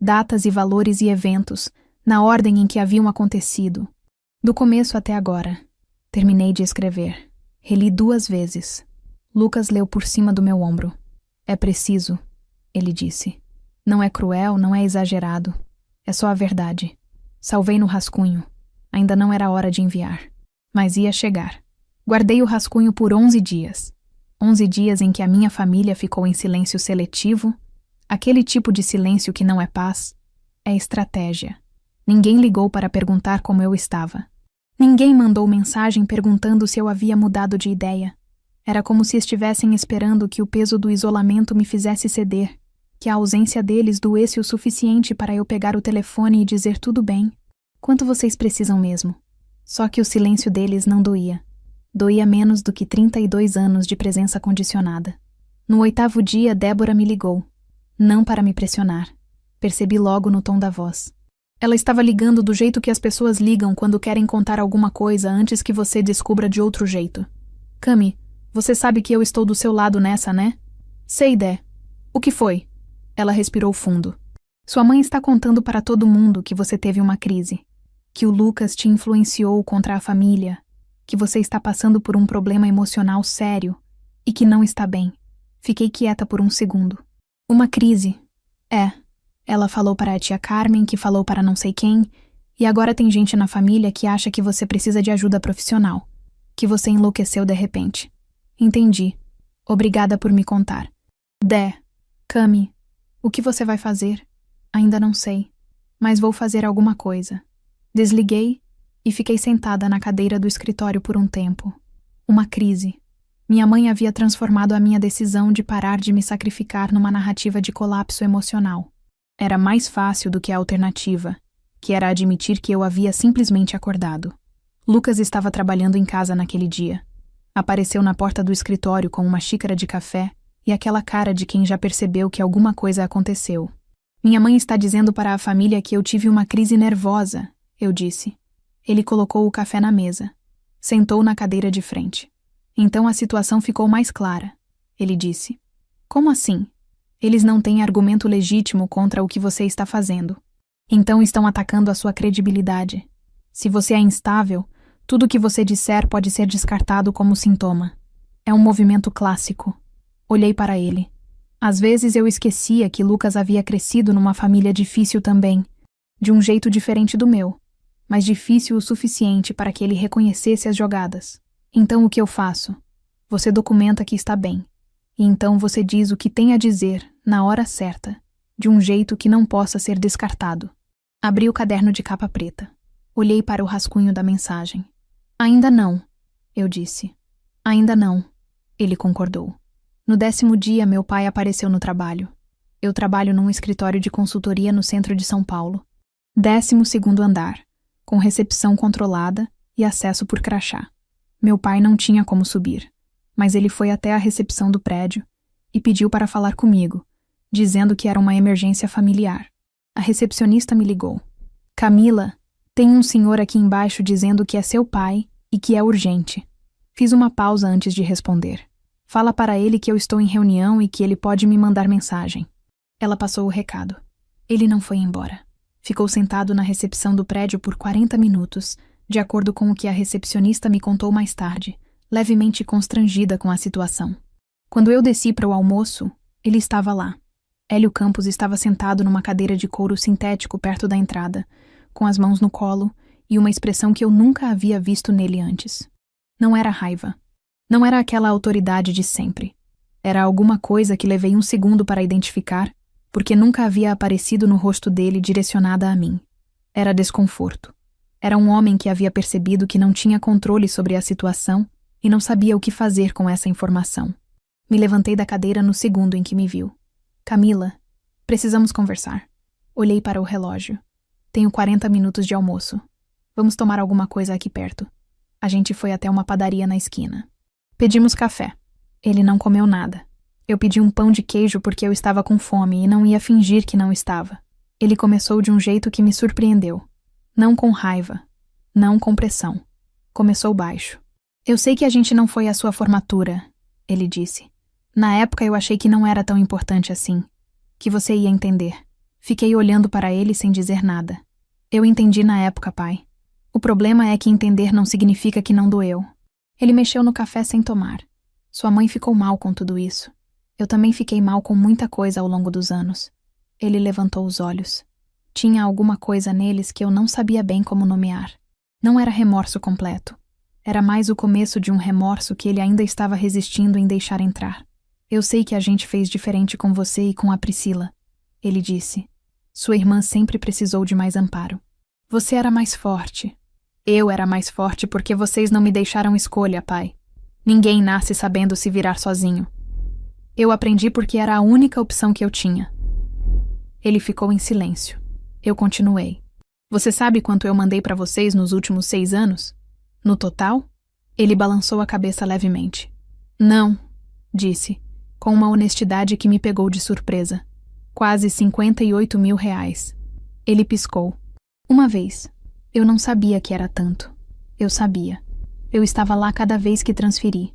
Datas e valores e eventos, na ordem em que haviam acontecido. Do começo até agora. Terminei de escrever. Reli 2 vezes. Lucas leu por cima do meu ombro. É preciso, ele disse. Não é cruel, não é exagerado. É só a verdade. Salvei no rascunho. Ainda não era hora de enviar. Mas ia chegar. Guardei o rascunho por 11 dias. 11 dias em que a minha família ficou em silêncio seletivo. Aquele tipo de silêncio que não é paz, é estratégia. Ninguém ligou para perguntar como eu estava. Ninguém mandou mensagem perguntando se eu havia mudado de ideia. Era como se estivessem esperando que o peso do isolamento me fizesse ceder, que a ausência deles doesse o suficiente para eu pegar o telefone e dizer tudo bem. Quanto vocês precisam mesmo? Só que o silêncio deles não doía. Doía menos do que 32 anos de presença condicionada. No 8º dia, Débora me ligou. Não para me pressionar. Percebi logo no tom da voz. Ela estava ligando do jeito que as pessoas ligam quando querem contar alguma coisa antes que você descubra de outro jeito. Cami, você sabe que eu estou do seu lado nessa, né? Sei, Dé. O que foi? Ela respirou fundo. Sua mãe está contando para todo mundo que você teve uma crise. Que o Lucas te influenciou contra a família. Que você está passando por um problema emocional sério. E que não está bem. Fiquei quieta por um segundo. Uma crise. Ela falou para a tia Carmen, que falou para não sei quem, e agora tem gente na família que acha que você precisa de ajuda profissional. Que você enlouqueceu de repente. Entendi. Obrigada por me contar. Dé, Cami, o que você vai fazer? Ainda não sei, mas vou fazer alguma coisa. Desliguei e fiquei sentada na cadeira do escritório por um tempo. Uma crise. Minha mãe havia transformado a minha decisão de parar de me sacrificar numa narrativa de colapso emocional. Era mais fácil do que a alternativa, que era admitir que eu havia simplesmente acordado. Lucas estava trabalhando em casa naquele dia. Apareceu na porta do escritório com uma xícara de café e aquela cara de quem já percebeu que alguma coisa aconteceu. Minha mãe está dizendo para a família que eu tive uma crise nervosa, eu disse. Ele colocou o café na mesa. Sentou na cadeira de frente. Então a situação ficou mais clara. Ele disse: Como assim? Eles não têm argumento legítimo contra o que você está fazendo. Então estão atacando a sua credibilidade. Se você é instável, tudo o que você disser pode ser descartado como sintoma. É um movimento clássico. Olhei para ele. Às vezes eu esquecia que Lucas havia crescido numa família difícil também, de um jeito diferente do meu, mas difícil o suficiente para que ele reconhecesse as jogadas. Então o que eu faço? Você documenta que está bem. E então você diz o que tem a dizer, na hora certa, de um jeito que não possa ser descartado. Abri o caderno de capa preta. Olhei para o rascunho da mensagem. Ainda não, eu disse. Ainda não, ele concordou. No 10º dia, meu pai apareceu no trabalho. Eu trabalho num escritório de consultoria no centro de São Paulo. 12º andar, com recepção controlada e acesso por crachá. Meu pai não tinha como subir, mas ele foi até a recepção do prédio e pediu para falar comigo, dizendo que era uma emergência familiar. A recepcionista me ligou. Camila, tem um senhor aqui embaixo dizendo que é seu pai e que é urgente. Fiz uma pausa antes de responder. Fala para ele que eu estou em reunião e que ele pode me mandar mensagem. Ela passou o recado. Ele não foi embora. Ficou sentado na recepção do prédio por 40 minutos, de acordo com o que a recepcionista me contou mais tarde, levemente constrangida com a situação. Quando eu desci para o almoço, ele estava lá. Hélio Campos estava sentado numa cadeira de couro sintético perto da entrada, com as mãos no colo e uma expressão que eu nunca havia visto nele antes. Não era raiva. Não era aquela autoridade de sempre. Era alguma coisa que levei um segundo para identificar, porque nunca havia aparecido no rosto dele direcionada a mim. Era desconforto. Era um homem que havia percebido que não tinha controle sobre a situação e não sabia o que fazer com essa informação. Me levantei da cadeira no segundo em que me viu. Camila, precisamos conversar. Olhei para o relógio. Tenho 40 minutos de almoço. Vamos tomar alguma coisa aqui perto. A gente foi até uma padaria na esquina. Pedimos café. Ele não comeu nada. Eu pedi um pão de queijo porque eu estava com fome e não ia fingir que não estava. Ele começou de um jeito que me surpreendeu. Não com raiva. Não com pressão. Começou baixo. Eu sei que a gente não foi à sua formatura, ele disse. Na época eu achei que não era tão importante assim. Que você ia entender. Fiquei olhando para ele sem dizer nada. Eu entendi na época, pai. O problema é que entender não significa que não doeu. Ele mexeu no café sem tomar. Sua mãe ficou mal com tudo isso. Eu também fiquei mal com muita coisa ao longo dos anos. Ele levantou os olhos. Tinha alguma coisa neles que eu não sabia bem como nomear. Não era remorso completo. Era mais o começo de um remorso que ele ainda estava resistindo em deixar entrar. Eu sei que a gente fez diferente com você e com a Priscila, ele disse. Sua irmã sempre precisou de mais amparo. Você era mais forte. Eu era mais forte porque vocês não me deixaram escolha, pai. Ninguém nasce sabendo se virar sozinho. Eu aprendi porque era a única opção que eu tinha. Ele ficou em silêncio. Eu continuei. Você sabe quanto eu mandei para vocês nos últimos 6 anos? No total? Ele balançou a cabeça levemente. Não, disse, com uma honestidade que me pegou de surpresa. Quase 58 mil reais. Ele piscou. Uma vez. Eu não sabia que era tanto. Eu sabia. Eu estava lá cada vez que transferi.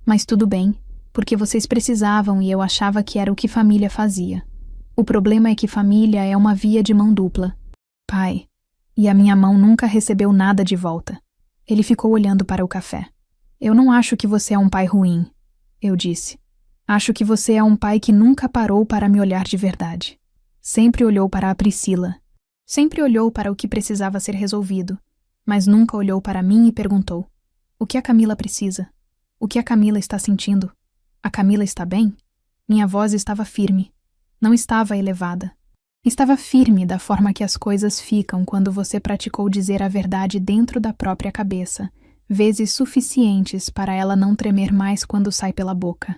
Mas tudo bem, porque vocês precisavam e eu achava que era o que família fazia. O problema é que família é uma via de mão dupla. Pai. E a minha mão nunca recebeu nada de volta. Ele ficou olhando para o café. Eu não acho que você é um pai ruim, eu disse. Acho que você é um pai que nunca parou para me olhar de verdade. Sempre olhou para a Priscila. Sempre olhou para o que precisava ser resolvido, mas nunca olhou para mim e perguntou: o que a Camila precisa? O que a Camila está sentindo? A Camila está bem? Minha voz estava firme. Não estava elevada. Estava firme da forma que as coisas ficam quando você praticou dizer a verdade dentro da própria cabeça, vezes suficientes para ela não tremer mais quando sai pela boca.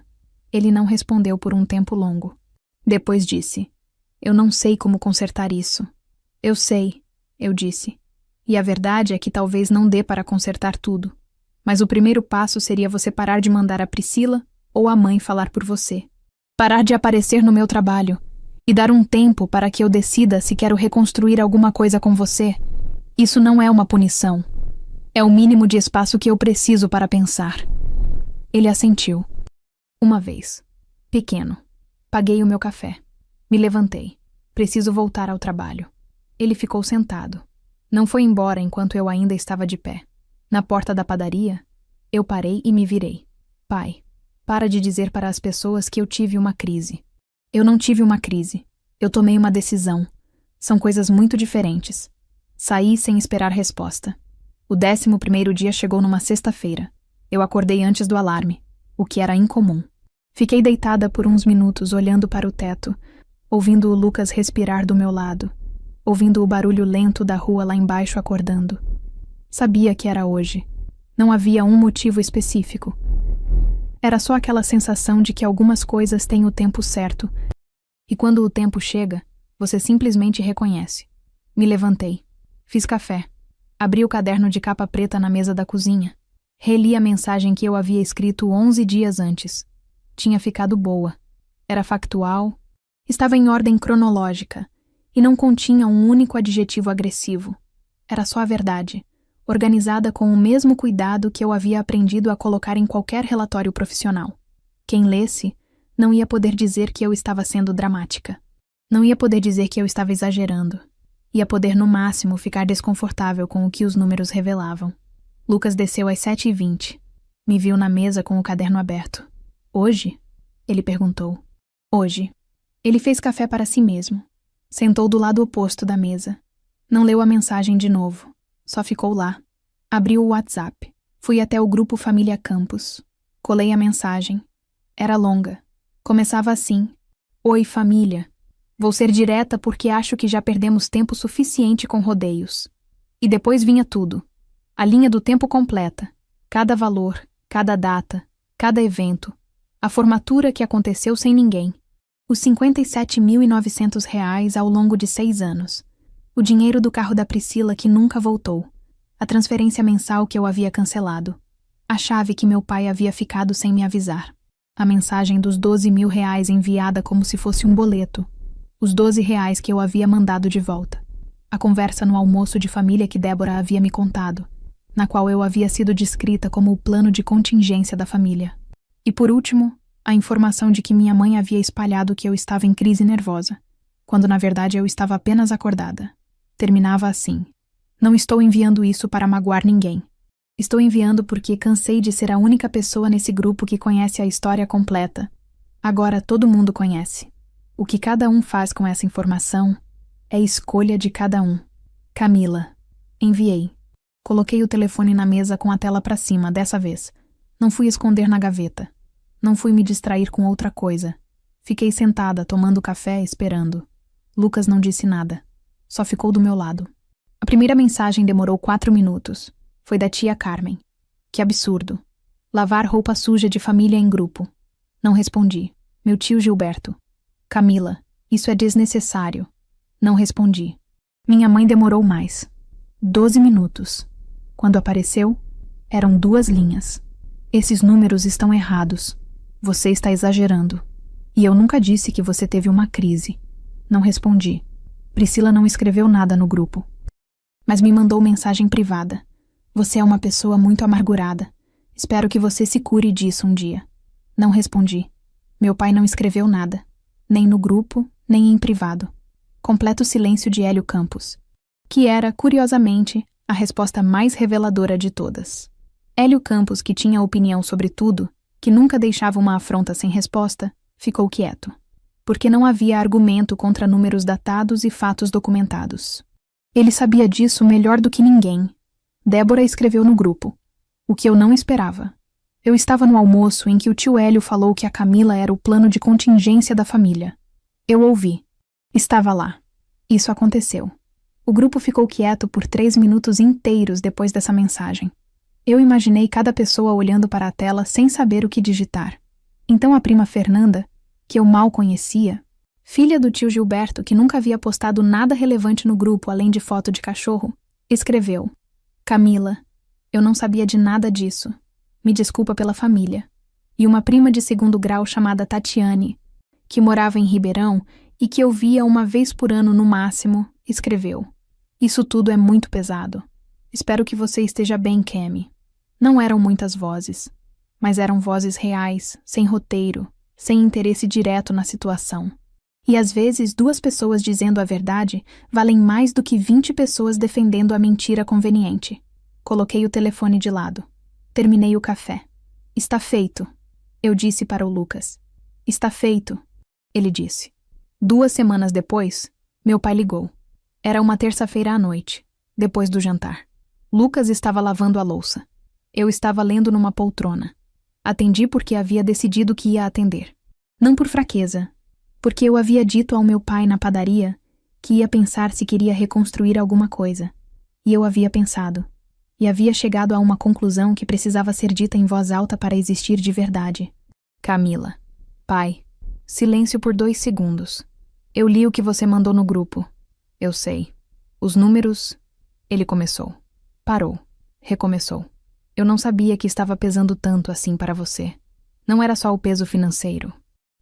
Ele não respondeu por um tempo longo. Depois disse: eu não sei como consertar isso. Eu sei, eu disse. E a verdade é que talvez não dê para consertar tudo. Mas o primeiro passo seria você parar de mandar a Priscila ou a mãe falar por você. Parar de aparecer no meu trabalho e dar um tempo para que eu decida se quero reconstruir alguma coisa com você. Isso não é uma punição. É o mínimo de espaço que eu preciso para pensar. Ele assentiu. Uma vez. Pequeno. Paguei o meu café. Me levantei. Preciso voltar ao trabalho. Ele ficou sentado. Não foi embora enquanto eu ainda estava de pé. Na porta da padaria, eu parei e me virei. Pai, para de dizer para as pessoas que eu tive uma crise. Eu não tive uma crise. Eu tomei uma decisão. São coisas muito diferentes. Saí sem esperar resposta. O 11º dia chegou numa sexta-feira. Eu acordei antes do alarme, o que era incomum. Fiquei deitada por uns minutos olhando para o teto, ouvindo o Lucas respirar do meu lado, ouvindo o barulho lento da rua lá embaixo acordando. Sabia que era hoje. Não havia um motivo específico. Era só aquela sensação de que algumas coisas têm o tempo certo, e quando o tempo chega, você simplesmente reconhece. Me levantei. Fiz café. Abri o caderno de capa preta na mesa da cozinha. Reli a mensagem que eu havia escrito 11 dias antes. Tinha ficado boa. Era factual. Estava em ordem cronológica. E não continha um único adjetivo agressivo. Era só a verdade, organizada com o mesmo cuidado que eu havia aprendido a colocar em qualquer relatório profissional. Quem lesse não ia poder dizer que eu estava sendo dramática. Não ia poder dizer que eu estava exagerando. Ia poder, no máximo, ficar desconfortável com o que os números revelavam. Lucas desceu às 7h20. Me viu na mesa com o caderno aberto. Hoje? Ele perguntou. Hoje. Ele fez café para si mesmo. Sentou do lado oposto da mesa. Não leu a mensagem de novo. Só ficou lá. Abriu o WhatsApp. Fui até o grupo Família Campos. Colei a mensagem. Era longa. Começava assim. Oi, família. Vou ser direta porque acho que já perdemos tempo suficiente com rodeios. E depois vinha tudo. A linha do tempo completa. Cada valor, cada data, cada evento. A formatura que aconteceu sem ninguém. Os R$ 57.900 ao longo de 6 anos. O dinheiro do carro da Priscila que nunca voltou. A transferência mensal que eu havia cancelado. A chave que meu pai havia ficado sem me avisar. A mensagem dos R$ 12.000 enviada como se fosse um boleto. Os R$ 12 que eu havia mandado de volta. A conversa no almoço de família que Débora havia me contado, na qual eu havia sido descrita como o plano de contingência da família. E por último, a informação de que minha mãe havia espalhado que eu estava em crise nervosa, quando na verdade eu estava apenas acordada. Terminava assim. Não estou enviando isso para magoar ninguém. Estou enviando porque cansei de ser a única pessoa nesse grupo que conhece a história completa. Agora todo mundo conhece. O que cada um faz com essa informação é escolha de cada um. Camila. Enviei. Coloquei o telefone na mesa com a tela para cima, dessa vez. Não fui esconder na gaveta. Não fui me distrair com outra coisa. Fiquei sentada, tomando café, esperando. Lucas não disse nada. Só ficou do meu lado. A primeira mensagem demorou 4 minutos. Foi da tia Carmen. Que absurdo. Lavar roupa suja de família em grupo. Não respondi. Meu tio Gilberto. Camila, isso é desnecessário. Não respondi. Minha mãe demorou mais. 12 minutos. Quando apareceu, eram 2 linhas. Esses números estão errados. Você está exagerando. E eu nunca disse que você teve uma crise. Não respondi. Priscila não escreveu nada no grupo. Mas me mandou mensagem privada. Você é uma pessoa muito amargurada. Espero que você se cure disso um dia. Não respondi. Meu pai não escreveu nada. Nem no grupo, nem em privado. Completo silêncio de Hélio Campos. Que era, curiosamente, a resposta mais reveladora de todas. Hélio Campos, que tinha opinião sobre tudo, que nunca deixava uma afronta sem resposta, ficou quieto. Porque não havia argumento contra números datados e fatos documentados. Ele sabia disso melhor do que ninguém. Débora escreveu no grupo. O que eu não esperava. Eu estava no almoço em que o tio Hélio falou que a Camila era o plano de contingência da família. Eu ouvi. Estava lá. Isso aconteceu. O grupo ficou quieto por 3 minutos inteiros depois dessa mensagem. Eu imaginei cada pessoa olhando para a tela sem saber o que digitar. Então a prima Fernanda, que eu mal conhecia, filha do tio Gilberto, que nunca havia postado nada relevante no grupo além de foto de cachorro, escreveu: Camila, eu não sabia de nada disso. Me desculpa pela família. E uma prima de 2º grau chamada Tatiane, que morava em Ribeirão e que eu via uma vez por ano no máximo, escreveu: Isso tudo é muito pesado. Espero que você esteja bem, Cammy. Não eram muitas vozes, mas eram vozes reais, sem roteiro, sem interesse direto na situação. E às vezes 2 pessoas dizendo a verdade valem mais do que 20 pessoas defendendo a mentira conveniente. Coloquei o telefone de lado. Terminei o café. Está feito, eu disse para o Lucas. Está feito, ele disse. 2 semanas depois, meu pai ligou. Era uma terça-feira à noite, depois do jantar. Lucas estava lavando a louça. Eu estava lendo numa poltrona. Atendi porque havia decidido que ia atender. Não por fraqueza, porque eu havia dito ao meu pai na padaria que ia pensar se queria reconstruir alguma coisa. E eu havia pensado. E havia chegado a uma conclusão que precisava ser dita em voz alta para existir de verdade. Camila. Pai. Silêncio por 2 segundos. Eu li o que você mandou no grupo. Eu sei. Os números... Ele começou. Parou. Recomeçou. Eu não sabia que estava pesando tanto assim para você. Não era só o peso financeiro.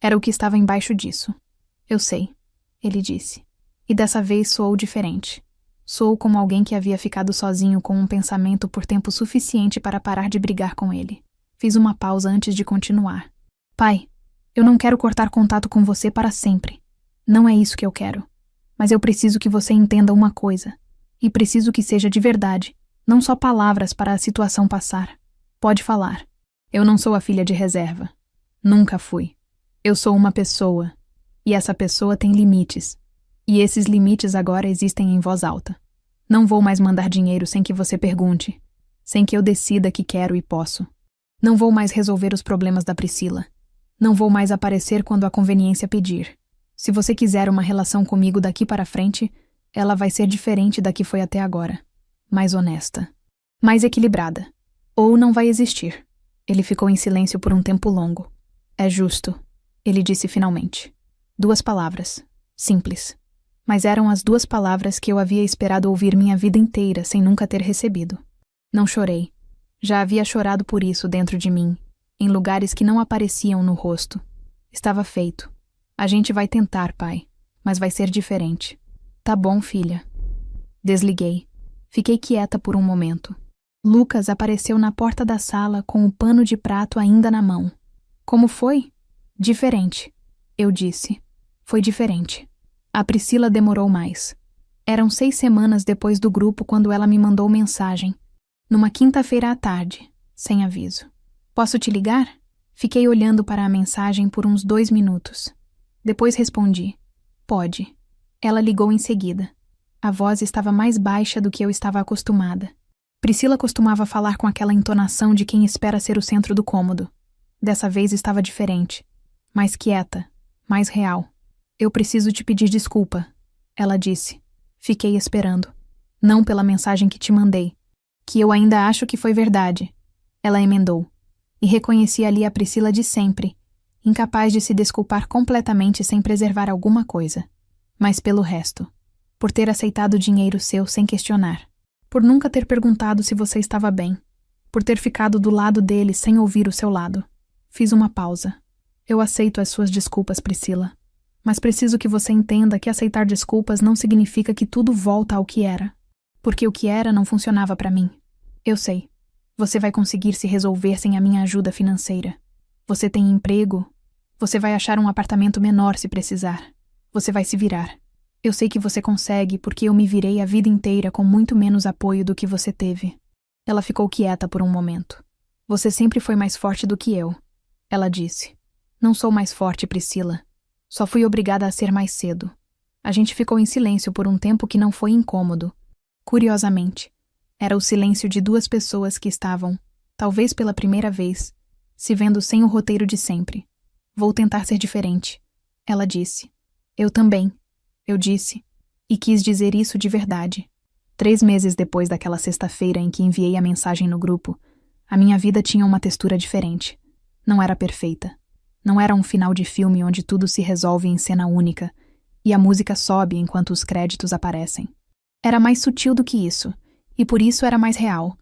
Era o que estava embaixo disso. Eu sei, ele disse. E dessa vez soou diferente. Soou como alguém que havia ficado sozinho com um pensamento por tempo suficiente para parar de brigar com ele. Fiz uma pausa antes de continuar. Pai, eu não quero cortar contato com você para sempre. Não é isso que eu quero. Mas eu preciso que você entenda uma coisa. E preciso que seja de verdade. Não só palavras para a situação passar. Pode falar. Eu não sou a filha de reserva. Nunca fui. Eu sou uma pessoa. E essa pessoa tem limites. E esses limites agora existem em voz alta. Não vou mais mandar dinheiro sem que você pergunte. Sem que eu decida que quero e posso. Não vou mais resolver os problemas da Priscila. Não vou mais aparecer quando a conveniência pedir. Se você quiser uma relação comigo daqui para frente, ela vai ser diferente da que foi até agora. Mais honesta. Mais equilibrada. Ou não vai existir. Ele ficou em silêncio por um tempo longo. É justo, ele disse finalmente. 2 palavras. Simples. Mas eram as 2 palavras que eu havia esperado ouvir minha vida inteira sem nunca ter recebido. Não chorei. Já havia chorado por isso dentro de mim, em lugares que não apareciam no rosto. Estava feito. A gente vai tentar, pai, mas vai ser diferente. Tá bom, filha. Desliguei. Fiquei quieta por um momento. Lucas apareceu na porta da sala com o pano de prato ainda na mão. Como foi? Diferente, eu disse. Foi diferente. A Priscila demorou mais. Eram 6 semanas depois do grupo quando ela me mandou mensagem. Numa quinta-feira à tarde, sem aviso. Posso te ligar? Fiquei olhando para a mensagem por uns 2 minutos. Depois respondi. Pode. Ela ligou em seguida. A voz estava mais baixa do que eu estava acostumada. Priscila costumava falar com aquela entonação de quem espera ser o centro do cômodo. Dessa vez estava diferente. Mais quieta. Mais real. Eu preciso te pedir desculpa, ela disse. Fiquei esperando. Não pela mensagem que te mandei. Que eu ainda acho que foi verdade. Ela emendou. E reconheci ali a Priscila de sempre, incapaz de se desculpar completamente sem preservar alguma coisa. Mas pelo resto. Por ter aceitado dinheiro seu sem questionar. Por nunca ter perguntado se você estava bem. Por ter ficado do lado dele sem ouvir o seu lado. Fiz uma pausa. Eu aceito as suas desculpas, Priscila. Mas preciso que você entenda que aceitar desculpas não significa que tudo volta ao que era. Porque o que era não funcionava para mim. Eu sei. Você vai conseguir se resolver sem a minha ajuda financeira. Você tem emprego. Você vai achar um apartamento menor se precisar. Você vai se virar. Eu sei que você consegue porque eu me virei a vida inteira com muito menos apoio do que você teve. Ela ficou quieta por um momento. Você sempre foi mais forte do que eu, ela disse. Não sou mais forte, Priscila. Só fui obrigada a ser mais cedo. A gente ficou em silêncio por um tempo que não foi incômodo. Curiosamente, era o silêncio de 2 pessoas que estavam, talvez pela primeira vez, se vendo sem o roteiro de sempre. Vou tentar ser diferente, ela disse. Eu também. Eu disse, e quis dizer isso de verdade. 3 meses depois daquela sexta-feira em que enviei a mensagem no grupo, a minha vida tinha uma textura diferente. Não era perfeita. Não era um final de filme onde tudo se resolve em cena única e a música sobe enquanto os créditos aparecem. Era mais sutil do que isso, e por isso era mais real.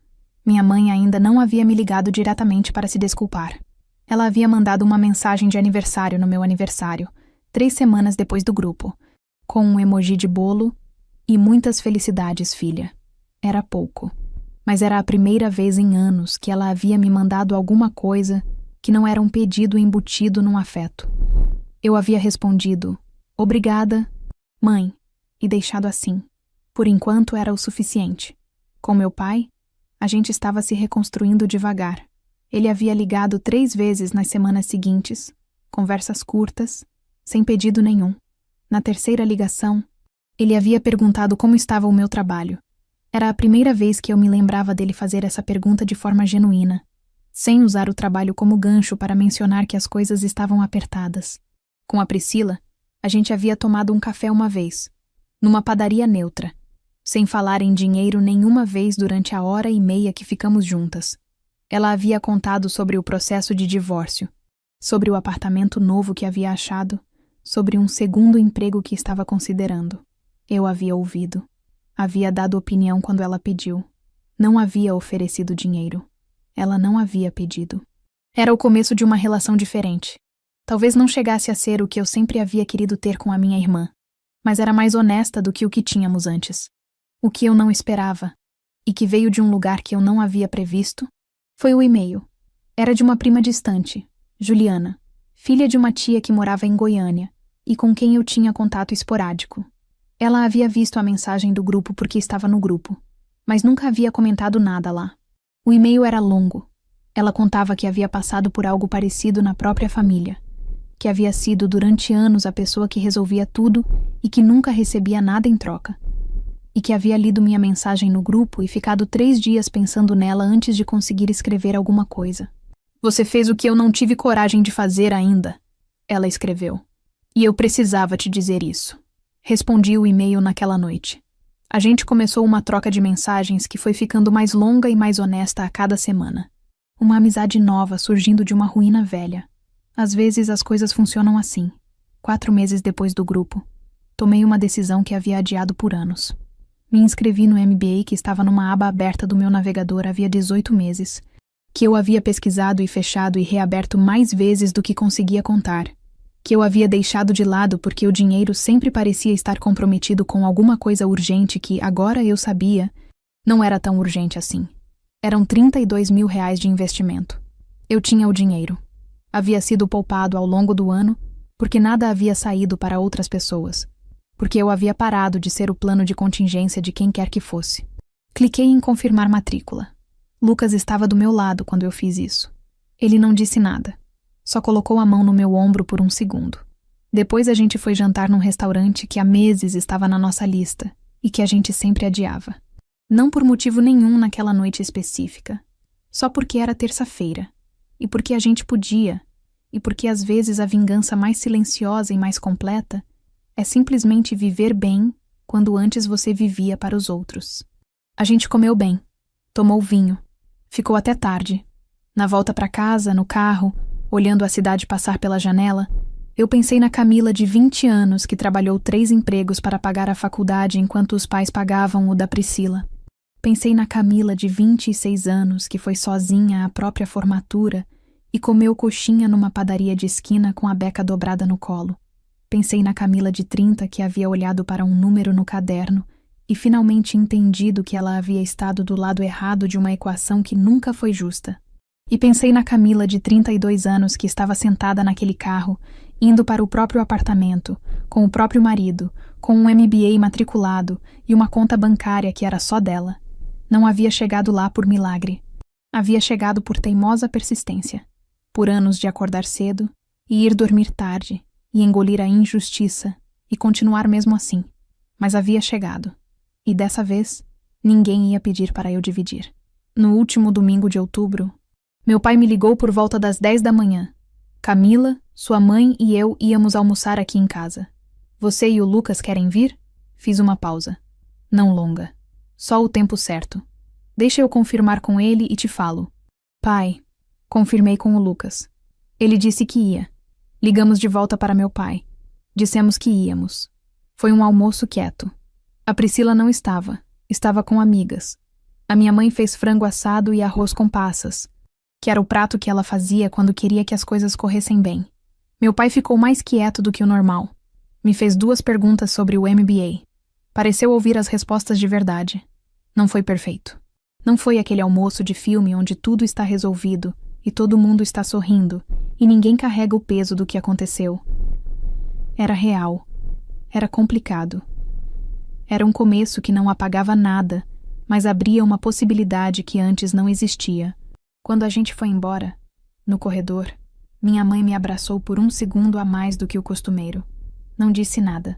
Minha mãe ainda não havia me ligado diretamente para se desculpar. Ela havia mandado uma mensagem de aniversário no meu aniversário, 3 semanas depois do grupo, com um emoji de bolo e muitas felicidades, filha. Era pouco. mas era a primeira vez em anos que ela havia me mandado alguma coisa que não era um pedido embutido num afeto. Eu havia respondido, obrigada, mãe, e deixado assim. Por enquanto era o suficiente. Com meu pai, a gente estava se reconstruindo devagar. Ele havia ligado 3 vezes nas semanas seguintes, conversas curtas, sem pedido nenhum. Na terceira ligação, ele havia perguntado como estava o meu trabalho. Era a primeira vez que eu me lembrava dele fazer essa pergunta de forma genuína, sem usar o trabalho como gancho para mencionar que as coisas estavam apertadas. Com a Priscila, a gente havia tomado um café uma vez, numa padaria neutra, sem falar em dinheiro nenhuma vez durante a hora e meia que ficamos juntas. Ela havia contado sobre o processo de divórcio, sobre o apartamento novo que havia achado, sobre um segundo emprego que estava considerando. Eu havia ouvido. Havia dado opinião quando ela pediu. Não havia oferecido dinheiro. Ela não havia pedido. Era o começo de uma relação diferente. Talvez não chegasse a ser o que eu sempre havia querido ter com a minha irmã, mas era mais honesta do que o que tínhamos antes. O que eu não esperava, e que veio de um lugar que eu não havia previsto, foi o e-mail. Era de uma prima distante, Juliana, filha de uma tia que morava em Goiânia, e com quem eu tinha contato esporádico. Ela havia visto a mensagem do grupo porque estava no grupo, mas nunca havia comentado nada lá. O e-mail era longo. Ela contava que havia passado por algo parecido na própria família, que havia sido durante anos a pessoa que resolvia tudo e que nunca recebia nada em troca, e que havia lido minha mensagem no grupo e ficado 3 dias pensando nela antes de conseguir escrever alguma coisa. Você fez o que eu não tive coragem de fazer ainda, ela escreveu. E eu precisava te dizer isso. Respondi o e-mail naquela noite. A gente começou uma troca de mensagens que foi ficando mais longa e mais honesta a cada semana. Uma amizade nova surgindo de uma ruína velha. Às vezes as coisas funcionam assim. 4 meses depois do grupo, tomei uma decisão que havia adiado por anos. Me inscrevi no MBA que estava numa aba aberta do meu navegador havia 18 meses, que eu havia pesquisado e fechado e reaberto mais vezes do que conseguia contar, que eu havia deixado de lado porque o dinheiro sempre parecia estar comprometido com alguma coisa urgente que, agora eu sabia, não era tão urgente assim. Eram 32 mil reais de investimento. Eu tinha o dinheiro. Havia sido poupado ao longo do ano porque nada havia saído para outras pessoas, porque eu havia parado de ser o plano de contingência de quem quer que fosse. Cliquei em confirmar matrícula. Lucas estava do meu lado quando eu fiz isso. Ele não disse nada. Só colocou a mão no meu ombro por um segundo. Depois a gente foi jantar num restaurante que há meses estava na nossa lista e que a gente sempre adiava. Não por motivo nenhum naquela noite específica. Só porque era terça-feira. E porque a gente podia. E porque às vezes a vingança mais silenciosa e mais completa é simplesmente viver bem quando antes você vivia para os outros. A gente comeu bem. Tomou vinho. Ficou até tarde. Na volta para casa, no carro, olhando a cidade passar pela janela, eu pensei na Camila de 20 anos que trabalhou 3 empregos para pagar a faculdade enquanto os pais pagavam o da Priscila. Pensei na Camila de 26 anos que foi sozinha à própria formatura e comeu coxinha numa padaria de esquina com a beca dobrada no colo. Pensei na Camila de 30 que havia olhado para um número no caderno e finalmente entendido que ela havia estado do lado errado de uma equação que nunca foi justa. E pensei na Camila de 32 anos que estava sentada naquele carro, indo para o próprio apartamento, com o próprio marido, com um MBA matriculado e uma conta bancária que era só dela. Não havia chegado lá por milagre. Havia chegado por teimosa persistência. Por anos de acordar cedo e ir dormir tarde e engolir a injustiça e continuar mesmo assim. Mas havia chegado. E dessa vez, ninguém ia pedir para eu dividir. No último domingo de outubro, meu pai me ligou por volta das 10 da manhã. Camila, sua mãe e eu íamos almoçar aqui em casa. Você e o Lucas querem vir? Fiz uma pausa. Não longa. Só o tempo certo. Deixa eu confirmar com ele e te falo. Pai, confirmei com o Lucas. Ele disse que ia. Ligamos de volta para meu pai. Dissemos que íamos. Foi um almoço quieto. A Priscila não estava. Estava com amigas. A minha mãe fez frango assado e arroz com passas, que era o prato que ela fazia quando queria que as coisas corressem bem. Meu pai ficou mais quieto do que o normal. Me fez 2 perguntas sobre o MBA. Pareceu ouvir as respostas de verdade. Não foi perfeito. Não foi aquele almoço de filme onde tudo está resolvido e todo mundo está sorrindo e ninguém carrega o peso do que aconteceu. Era real. Era complicado. Era um começo que não apagava nada, mas abria uma possibilidade que antes não existia. Quando a gente foi embora, no corredor, minha mãe me abraçou por um segundo a mais do que o costumeiro. Não disse nada.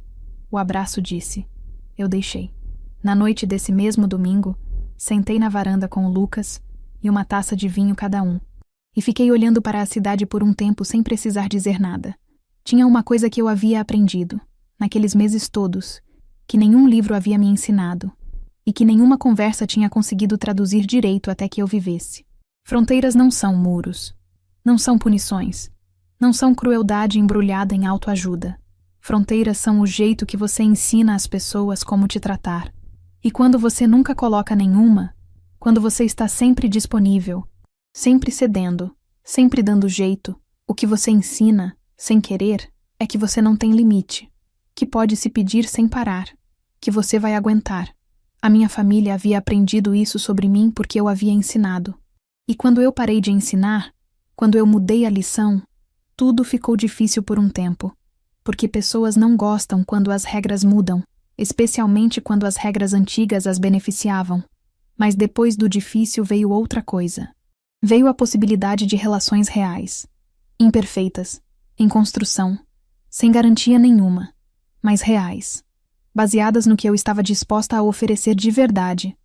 O abraço disse. Eu deixei. Na noite desse mesmo domingo, sentei na varanda com o Lucas e uma taça de vinho cada um. E fiquei olhando para a cidade por um tempo sem precisar dizer nada. Tinha uma coisa que eu havia aprendido, naqueles meses todos, que nenhum livro havia me ensinado, e que nenhuma conversa tinha conseguido traduzir direito até que eu vivesse. Fronteiras não são muros. Não são punições. Não são crueldade embrulhada em autoajuda. Fronteiras são o jeito que você ensina às pessoas como te tratar. E quando você nunca coloca nenhuma, quando você está sempre disponível, sempre cedendo, sempre dando jeito, o que você ensina, sem querer, é que você não tem limite, que pode se pedir sem parar, que você vai aguentar. A minha família havia aprendido isso sobre mim porque eu havia ensinado. E quando eu parei de ensinar, quando eu mudei a lição, tudo ficou difícil por um tempo, porque pessoas não gostam quando as regras mudam, especialmente quando as regras antigas as beneficiavam. Mas depois do difícil veio outra coisa. Veio a possibilidade de relações reais, imperfeitas, em construção, sem garantia nenhuma, mas reais, baseadas no que eu estava disposta a oferecer de verdade,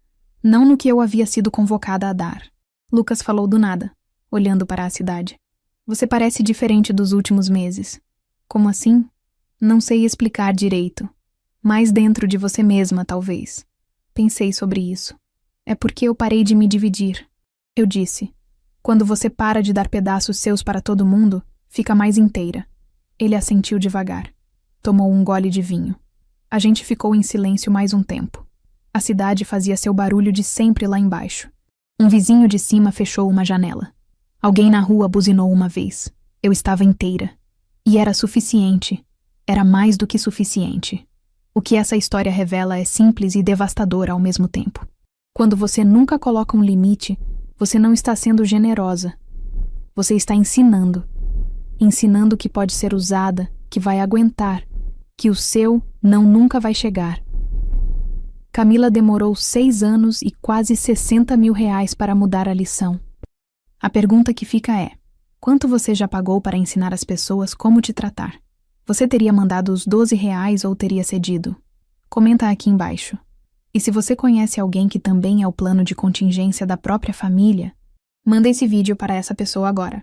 não no que eu havia sido convocada a dar. Lucas falou do nada, olhando para a cidade. Você parece diferente dos últimos meses. Como assim? Não sei explicar direito. Mais dentro de você mesma, talvez. Pensei sobre isso. É porque eu parei de me dividir. Eu disse. Quando você para de dar pedaços seus para todo mundo, fica mais inteira. Ele assentiu devagar. Tomou um gole de vinho. A gente ficou em silêncio mais um tempo. A cidade fazia seu barulho de sempre lá embaixo. Um vizinho de cima fechou uma janela. Alguém na rua buzinou uma vez. Eu estava inteira. E era suficiente. Era mais do que suficiente. O que essa história revela é simples e devastador ao mesmo tempo. Quando você nunca coloca um limite, você não está sendo generosa. Você está ensinando. Ensinando que pode ser usada, que vai aguentar, que o seu não nunca vai chegar. Camila demorou 6 anos e quase 60 mil reais para mudar a lição. A pergunta que fica é: quanto você já pagou para ensinar as pessoas como te tratar? Você teria mandado os 12 reais ou teria cedido? Comenta aqui embaixo. E se você conhece alguém que também é o plano de contingência da própria família, manda esse vídeo para essa pessoa agora.